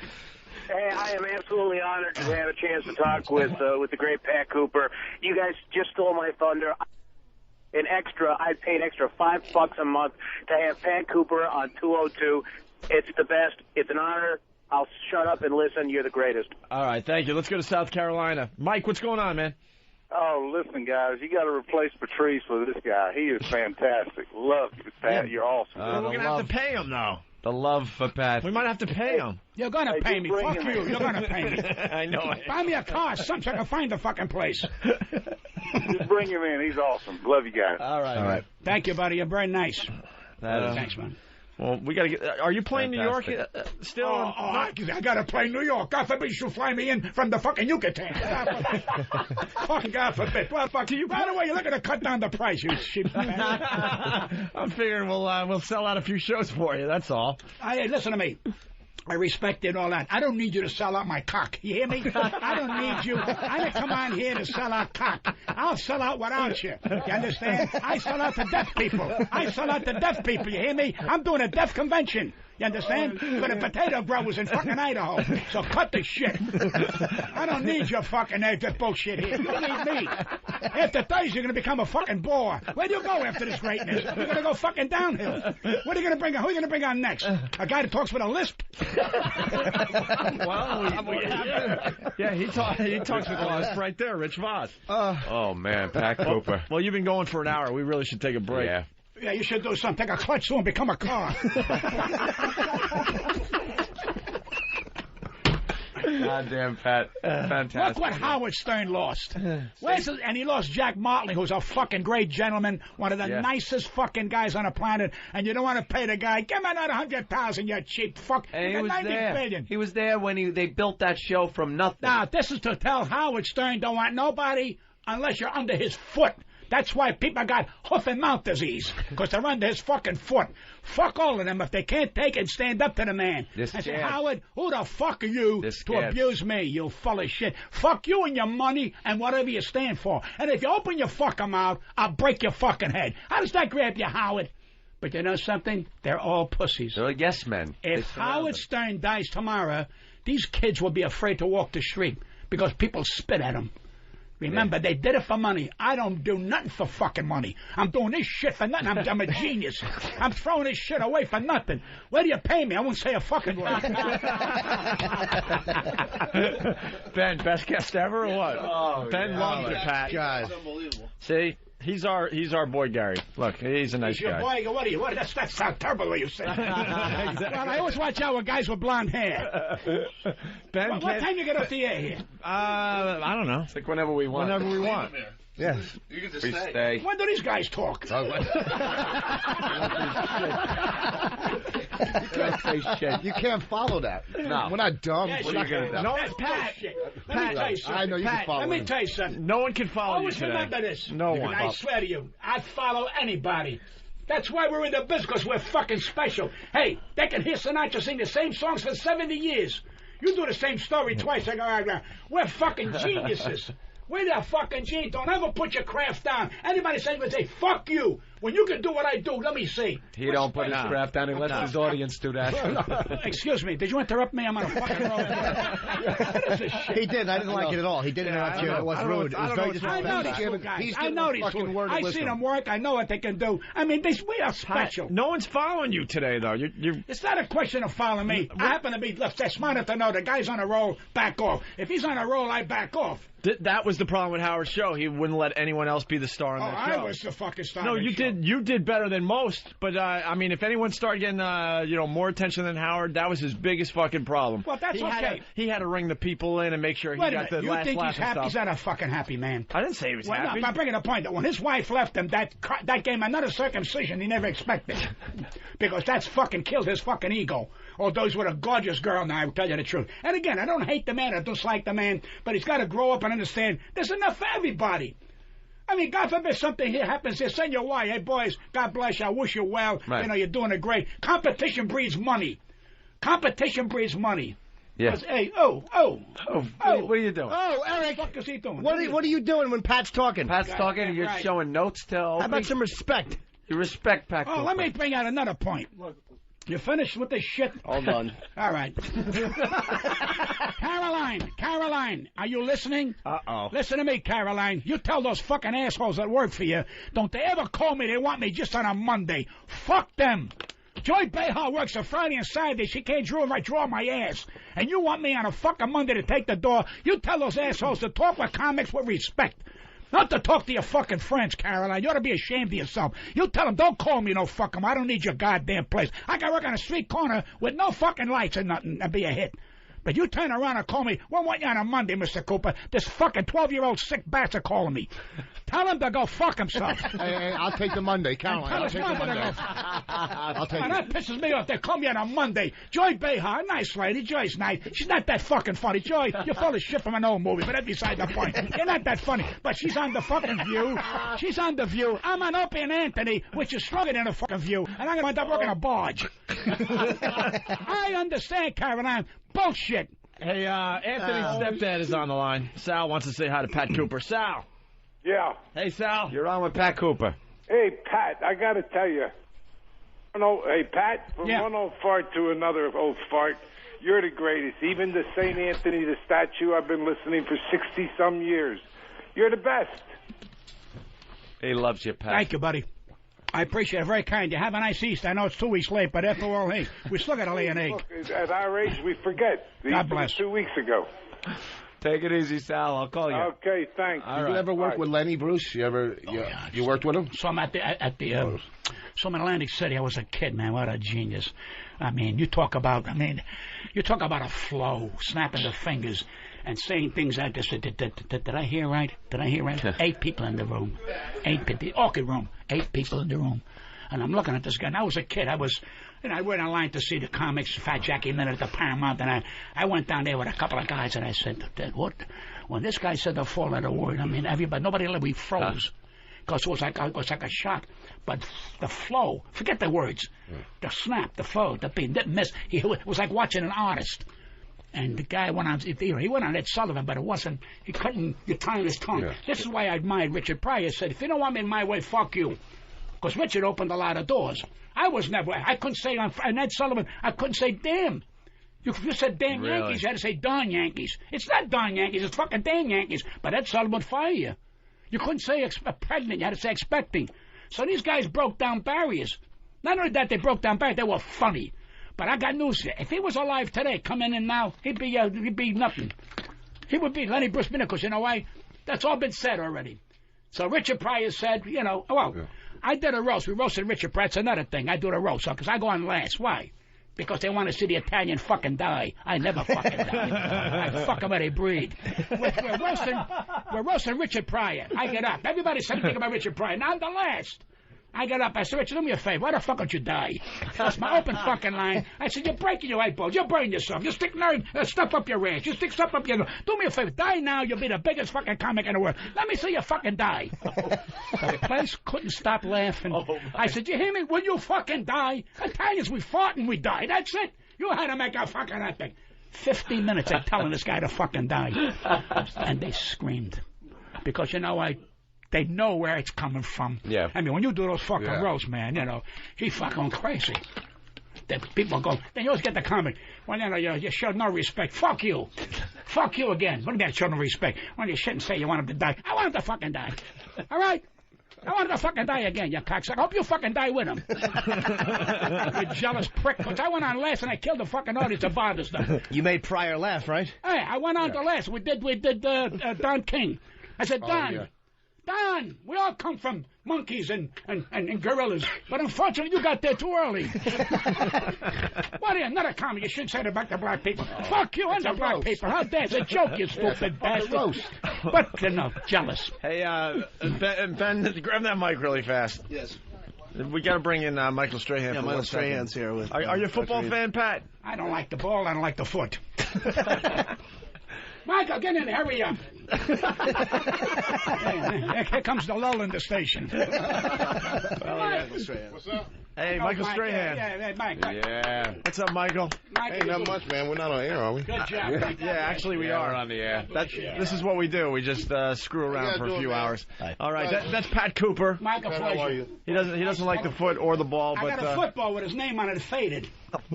Hey, I am absolutely honored to have a chance to talk with the great Pat Cooper. You guys just stole my thunder. I'd pay an extra $5 a month to have Pat Cooper on 202. It's the best. It's an honor. I'll shut up and listen. You're the greatest. All right, thank you. Let's go to South Carolina. Mike, what's going on, man? Oh, listen, guys, you got to replace Patrice with this guy. He is fantastic. Love you, Pat. You're awesome. We're going to have to pay him, though. The love for Pat. We might have to pay him. You're going to pay me. Fuck you. You're going to pay me. I know it. Buy me a car, something so I can find the fucking place. Just bring him in. He's awesome. Love you guys. All right. Thank you, buddy. You're very nice. That is Thanks, man. Well, we got to get. Are you playing New York still? I got to play New York. God forbid you should fly me in from the fucking Yucatan. Fucking God forbid. Well, fuck you. By the way, you're looking to cut down the price, you sheep. I'm figuring we'll sell out a few shows for you. That's all. Hey, listen to me. I respect it and all that. I don't need you to sell out my cock. You hear me? I don't need you. I didn't come on here to sell out cock. I'll sell out without you. You understand? I sell out to deaf people. You hear me? I'm doing a deaf convention. You understand? For the potato growers in fucking Idaho. So cut the shit. I don't need your fucking bullshit here. You need me. After Thursday, you're going to become a fucking bore. Where do you go after this greatness? You're going to go fucking downhill. What are you going to bring on? Who are you going to bring on next? A guy that talks with a lisp? Yeah, he talks with a lisp right there, Rich Voss. Oh, man, Pat Cooper. Well, you've been going for an hour. We really should take a break. Yeah. Yeah, you should do something. Take a clutch soon and become a car. Goddamn, Pat. Fantastic. Look what Howard Stern lost. And he lost Jack Martley, who's a fucking great gentleman, one of the nicest fucking guys on the planet, and you don't want to pay the guy. Give him another 100,000, you cheap fuck. And he was 90 there. billion. He was there when they built that show from nothing. Now, this is to tell Howard Stern don't want nobody unless you're under his foot. That's why people got hoof and mouth disease, because they're under his fucking foot. Fuck all of them. If they can't take it, stand up to the man. I say, Howard, who the fuck are you to abuse me, you full of shit? Fuck you and your money and whatever you stand for. And if you open your fucking mouth, I'll break your fucking head. How does that grab you, Howard? But you know something? They're all pussies. They're yes men. If Howard Stern dies tomorrow, these kids will be afraid to walk the street because people spit at them. Remember, they did it for money. I don't do nothing for fucking money. I'm doing this shit for nothing. I'm a genius. I'm throwing this shit away for nothing. Where do you pay me? I won't say a fucking word. Ben, best guest ever or what? Oh, Ben loves it, Pat. Guys. That's unbelievable. See? He's our boy Gary. Look, he's a nice He's your guy. boy. What are you? That sounds terrible what you say. Well, I always watch out with guys with blonde hair. Ben, what time you get off the air here? I don't know. It's like whenever we want. Whenever we want. Yes. You can just We stay. When do these guys talk? You can't say shit. You can't follow that. No. We're not dumb. Yes, We're you not can. gonna. No, Pat. Let me tell you something. I know you Pat, can follow let me him. tell you something. No one can follow Always you today. remember this. No one. I swear to you, I'd follow anybody. That's why we're in the business, because we're fucking special. Hey, they can hear Sinatra sing the same songs for 70 years. You do the same story twice. I go, we're fucking geniuses. We're the fucking genius. Don't ever put your craft down. Anybody say, fuck you. When you can do what I do, let me see. He don't put his craft down. He lets his audience do that. Excuse me. Did you interrupt me? I'm on a fucking roll. What is this shit? He did. I didn't like it at all. He did interrupt you. It was rude. It was very I know these two disrespectful. guys. I know these two. I see them work. I know what they can do. I mean, we are special. No one's following you today, though. You're It's not a question of following me. I happen to be, they're smart enough to know the guy's on a roll, back off. If he's on a roll, I back off. That was the problem with Howard's show. He wouldn't let anyone else be the star on that show. I was the fucking star. No, you did. You did better than most. But I mean, if anyone started getting more attention than Howard, that was his biggest fucking problem. Well, that's okay. He had to ring the people in and make sure he got the last laugh. You think he's happy? Stuff. He's not a fucking happy man. I didn't say he was happy. No, I'm bringing a point that when his wife left him, that gave him another circumcision he never expected, because that's fucking killed his fucking ego. Although he's with a gorgeous girl now, I will tell you the truth. And again, I don't hate the man, I dislike the man, but he's got to grow up and understand there's enough for everybody. I mean, God forbid something here happens here. Send your wife, hey boys, God bless you, I wish you well. Right. You know, you're doing it great. Competition breeds money. Competition breeds money. Yes. Hey, what are you doing? Oh, Eric. What the fuck is he doing? What are you doing when Pat's talking? Pat's talking and you're showing notes to Opie? How about some respect? You respect Pat. Oh, let me bring out another point. Look. You finished with this shit? All done. All right. Caroline, are you listening? Uh-oh. Listen to me, Caroline. You tell those fucking assholes that work for you, don't they ever call me they want me just on a Monday. Fuck them. Joy Behar works on Friday and Saturday. She can't draw my ass. And you want me on a fucking Monday to take the door? You tell those assholes to talk with comics with respect. Not to talk to your fucking friends, Caroline. You ought to be ashamed of yourself. You tell them, don't call me no fucking. I don't need your goddamn place. I can work on a street corner with no fucking lights and nothing and be a hit. But you turn around and call me, well, what you on a Monday, Mr. Cooper? This fucking 12-year-old sick bastard calling me. Tell him to go fuck himself. Hey, I'll take the Monday, Caroline. I'll take the Monday. I'll take it. That pisses me off. They call me on a Monday. Joy Behar, nice lady. Joy's nice. She's not that fucking funny. Joy, you're full of shit from an old movie, but that's beside the point. You're not that funny. But she's on the fucking View. She's on the View. I'm on Opie and Anthony, which is stronger than a fucking View, and I'm going to end up working a barge. I understand, Caroline. Bullshit. Hey, Anthony's stepdad is on the line. Sal wants to say hi to Pat Cooper. Sal. Yeah. Hey, Sal. You're on with Pat Cooper. Hey, Pat, I got to tell you. Hey, Pat, from one old fart to another old fart, you're the greatest. Even the St. Anthony, the statue, I've been listening for 60-some years. You're the best. He loves you, Pat. Thank you, buddy. I appreciate it. Very kind. You have a nice Easter. I know it's 2 weeks late, but after all, hey, we still got to lay an egg. Look, at our age, we forget. God bless. 2 weeks ago. Take it easy, Sal. I'll call you. Okay, thanks. Did you ever work with Lenny Bruce? You worked with him? So I'm at the so I'm in Atlantic City. I was a kid, man. What a genius. I mean, you talk about a flow, snapping the fingers and saying things like this. Did I hear right? 8 people in the room. 8 people. The orchid room. 8 people in the room. And I'm looking at this guy. And I was a kid. I went online to see the comics, Fat Jackie Minute at the Paramount, and I went down there with a couple of guys, and I said, what? When this guy said the 4-letter word, I mean, nobody we froze. Because it was like a shot. But the flow, forget the words. The snap, the flow, the beat, didn't miss. It was like watching an artist. And the guy went on Ed Sullivan, but it wasn't, he couldn't time his tongue. Yeah. This is why I admired Richard Pryor. Said, if you don't want me in my way, fuck you. Because Richard opened a lot of doors. I couldn't say on Ed Sullivan, I couldn't say damn. You said damn really? Yankees, you had to say darn Yankees. It's not darn Yankees, it's fucking damn Yankees. But Ed Sullivan would fire you. You couldn't say pregnant, you had to say expecting. So these guys broke down barriers. Not only that, they broke down barriers, they were funny. But I got news for you. If he was alive today, coming in now, he'd be nothing. He would be Lenny Bruce Minute, because you know why? That's all been said already. So Richard Pryor said, I did a roast. We roasted Richard Pryor. That's another thing. I do the roast, because I go on last. Why? Because they want to see the Italian fucking die. I never fucking die. I fuck them where they breed. We're roasting Richard Pryor. I get up. Everybody said anything about Richard Pryor. Now I'm the last. I got up. I said, Richard, do me a favor. Why the fuck don't you die? That's my open fucking line. I said, you're breaking your eyeballs. You're burning yourself. You stick stuff up your ass. You stick stuff up your nose. Do me a favor. Die now. You'll be the biggest fucking comic in the world. Let me see you fucking die. The place couldn't stop laughing. I said, you hear me? Will you fucking die? Italians, we fought and we died. That's it. You had to make a fucking epic. 15 minutes of telling this guy to fucking die. And they screamed. Because, they know where it's coming from. Yeah. I mean, when you do those fucking roasts, man, he's fucking crazy. Then people go, then you always get the comment, well, you show no respect. Fuck you. Fuck you again. What do you mean show no respect? Well, you shouldn't say you want him to die. I want him to fucking die. All right? I want him to fucking die again, you cocksucker. I hope you fucking die with him. You jealous prick. Because I went on last and I killed the fucking audience that bothers them. You made Pryor laugh, right? Hey, I went on to last. We did Don King. I said, Don, Don, we all come from monkeys and gorillas, but unfortunately you got there too early. What are you, another comic? You shouldn't say that back to black people. Fuck you and the black people. How dare it's a joke, you stupid bastard. But, jealous. Hey, Ben, grab that mic really fast. Yes. We got to bring in Michael Strahan. Yeah, Michael Strahan's here. Are you a football fan, Pat? I don't like the ball. I don't like the foot. Michael, get in. Hurry up. Here comes the lull in the station. What's up? Hey, Michael Strahan. Yeah, Mike. Yeah. What's up, Michael? Ain't not much, man. We're not on air, are we? Good job. Yeah, actually we are on the air. This is what we do. We just screw around for a few hours. All right, that's Pat Cooper. Michael, how are you? He doesn't like the foot or the ball, but I got a football with his name on it faded.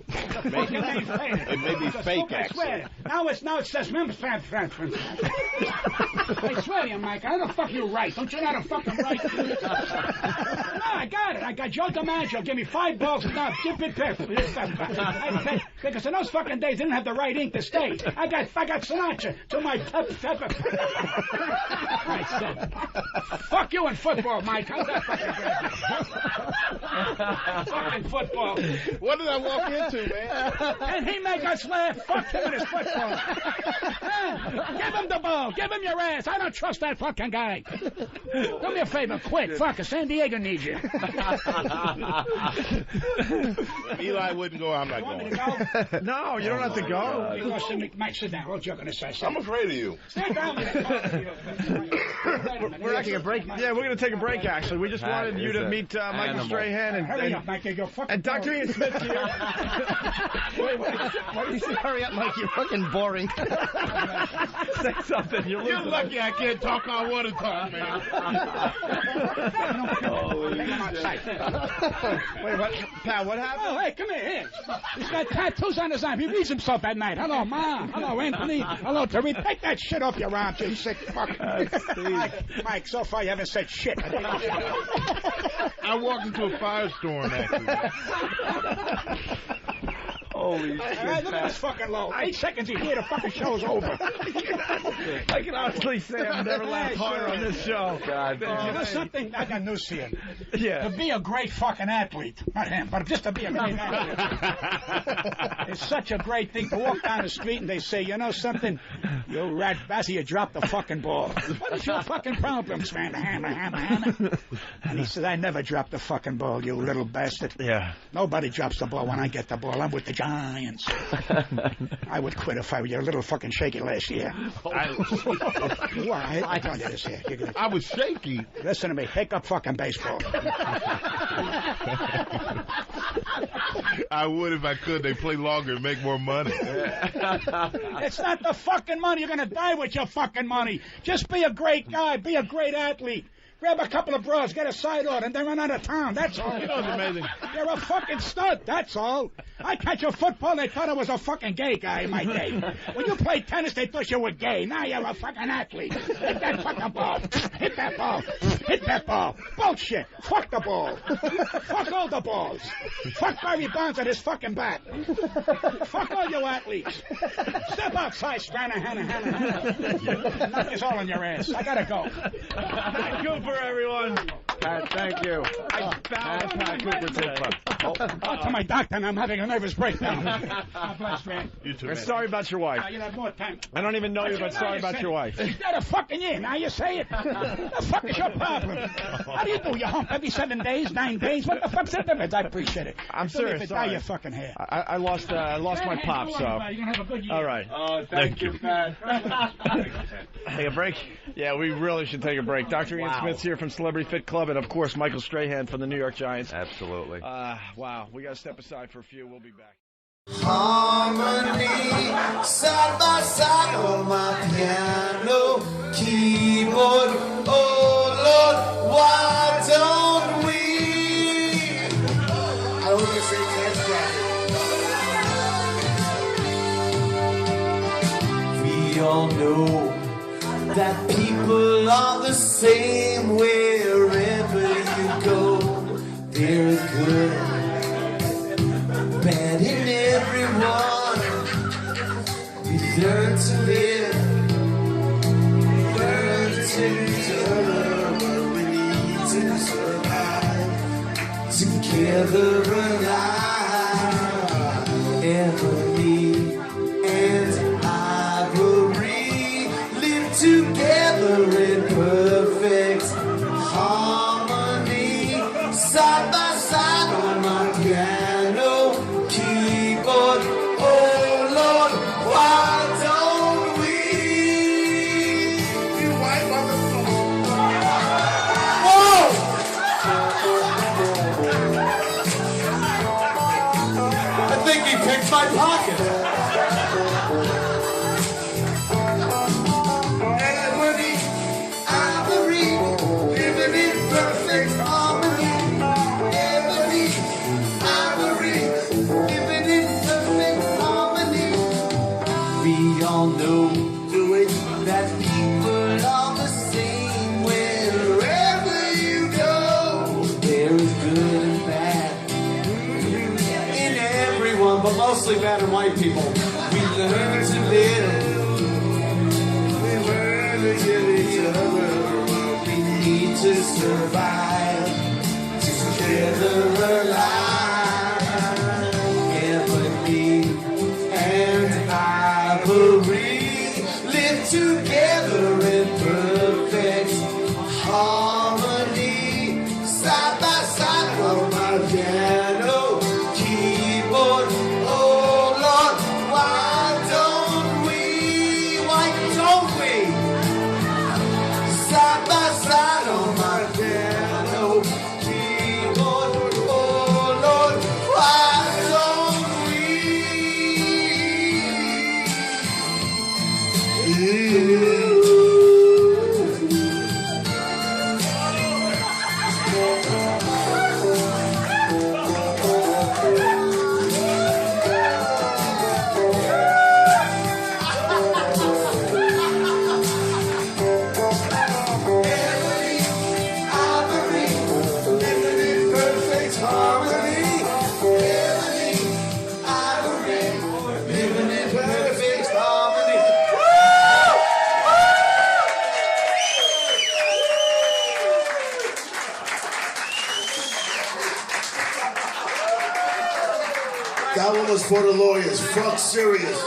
It may be fake, actually. Now it says I swear to you, Mike, how the fuck you right? Don't you know how to fucking write? No, I got it. I got Joe DiMaggio. Give me 5 balls and now chip it piff. Because in those fucking days, they didn't have the right ink to stay. I got Sinatra to my I said, fuck you in football, Mike. How's that fucking good? Fucking football. What did I walk into, man? And he make us laugh. Fuck him and his football. Give him the ball. Give him your ass. I don't trust that fucking guy. Do me a favor, quick. Fuck, San Diego needs you. Eli wouldn't go. I'm not going. No, you don't have to go. Mike, sit down. What you going to say? I'm afraid of you. Stand down. We're taking a break. Yeah, we're going to take a break, actually. We just wanted you to meet Michael Strahan and Dr. Ian Smith here. Why did you say hurry up, Mike? You're fucking boring. Say something. You're lucky I can't talk on water talk, man. Wait, what? Pat, what happened? Oh, hey, come here. He's got tattoos on his arm. He reads himself at night. Hello, Mom. Hello, Anthony. Hello, Teresa. Take that shit off your arm, you sick fuck. Mike, so far you haven't said shit. I walked into a firestorm, actually. Holy shit. Look at this fucking low. 8 seconds he's here, the fucking show's over. I can honestly say I've never laughed harder on this show. God, you know something? I got news for you. Yeah. To be a great fucking athlete. Not him, but just to be a great athlete. It's such a great thing to walk down the street and they say, you know something? You rat bassy, you dropped the fucking ball. What is your fucking problems, man? Hammer. And he said, I never dropped the fucking ball, you little bastard. Yeah. Nobody drops the ball when I get the ball. I'm with the Giants. I would quit if I were you. A little fucking shaky last year. I told you this here. I was shaky. Listen to me. Pick up fucking baseball. I would if I could. They play longer and make more money. It's not the fucking money. You're going to die with your fucking money. Just be a great guy. Be a great athlete. Grab a couple of bras, get a side order, and then run out of town. That's all. You know what's amazing? You're a fucking stunt. That's all. I catch a football, they thought I was a fucking gay guy in my day. When you played tennis, they thought you were gay. Now you're a fucking athlete. Hit that fucking ball. Hit that ball. Hit that ball. Bullshit. Fuck the ball. Fuck all the balls. Fuck Barry Bonds at his fucking bat. Fuck all you athletes. Step outside, Stranahan. Knock this all on your ass. I gotta go. Pat Cooper, everyone. Pat, thank you. Pat Cooper today. I'll to my doctor and I'm having a nervous breakdown. God bless, man. You too, We're man. sorry about your wife. You'll have more time. I don't even know you, but sorry about your wife. She's not a fucking year. Now you say it. The fuck is your problem? How do you do? You hump every 7 days, 9 days? What the fuck's the difference? I appreciate it. I'm serious. Dye your fucking hair. I lost my pop, so. You're going to have a good year. All right. Oh, thank you, Pat. Take a break? Yeah, we really should take a break. Dr. Ian Smith's here from Celebrity Fit Club, and of course, Michael Strahan from the New York Giants. Absolutely. Wow, we got to step aside for a few. We'll be back. Harmony, side by side on my piano keyboard. Oh Lord, why don't we? I want to say dance jacket. We all know that people are the same wherever you go. They're good, bad in everyone. We learn to live, learn to endure. We need to survive together alive. Emily and Ivory live together in perfect harmony, side by side on my piano keyboard. Oh Lord, why don't we? You white motherfucker. Whoa! mostly bad and white people. We learn to live. We learn to give each other what we need to survive. Together alive. Ebony and ivory live together in perfect harmony. Side by side on my piano keyboard. Oh Lord, why don't we? Side by side on my piano keyboard. Oh Lord, why don't we? That one was for the lawyers. Fuck serious.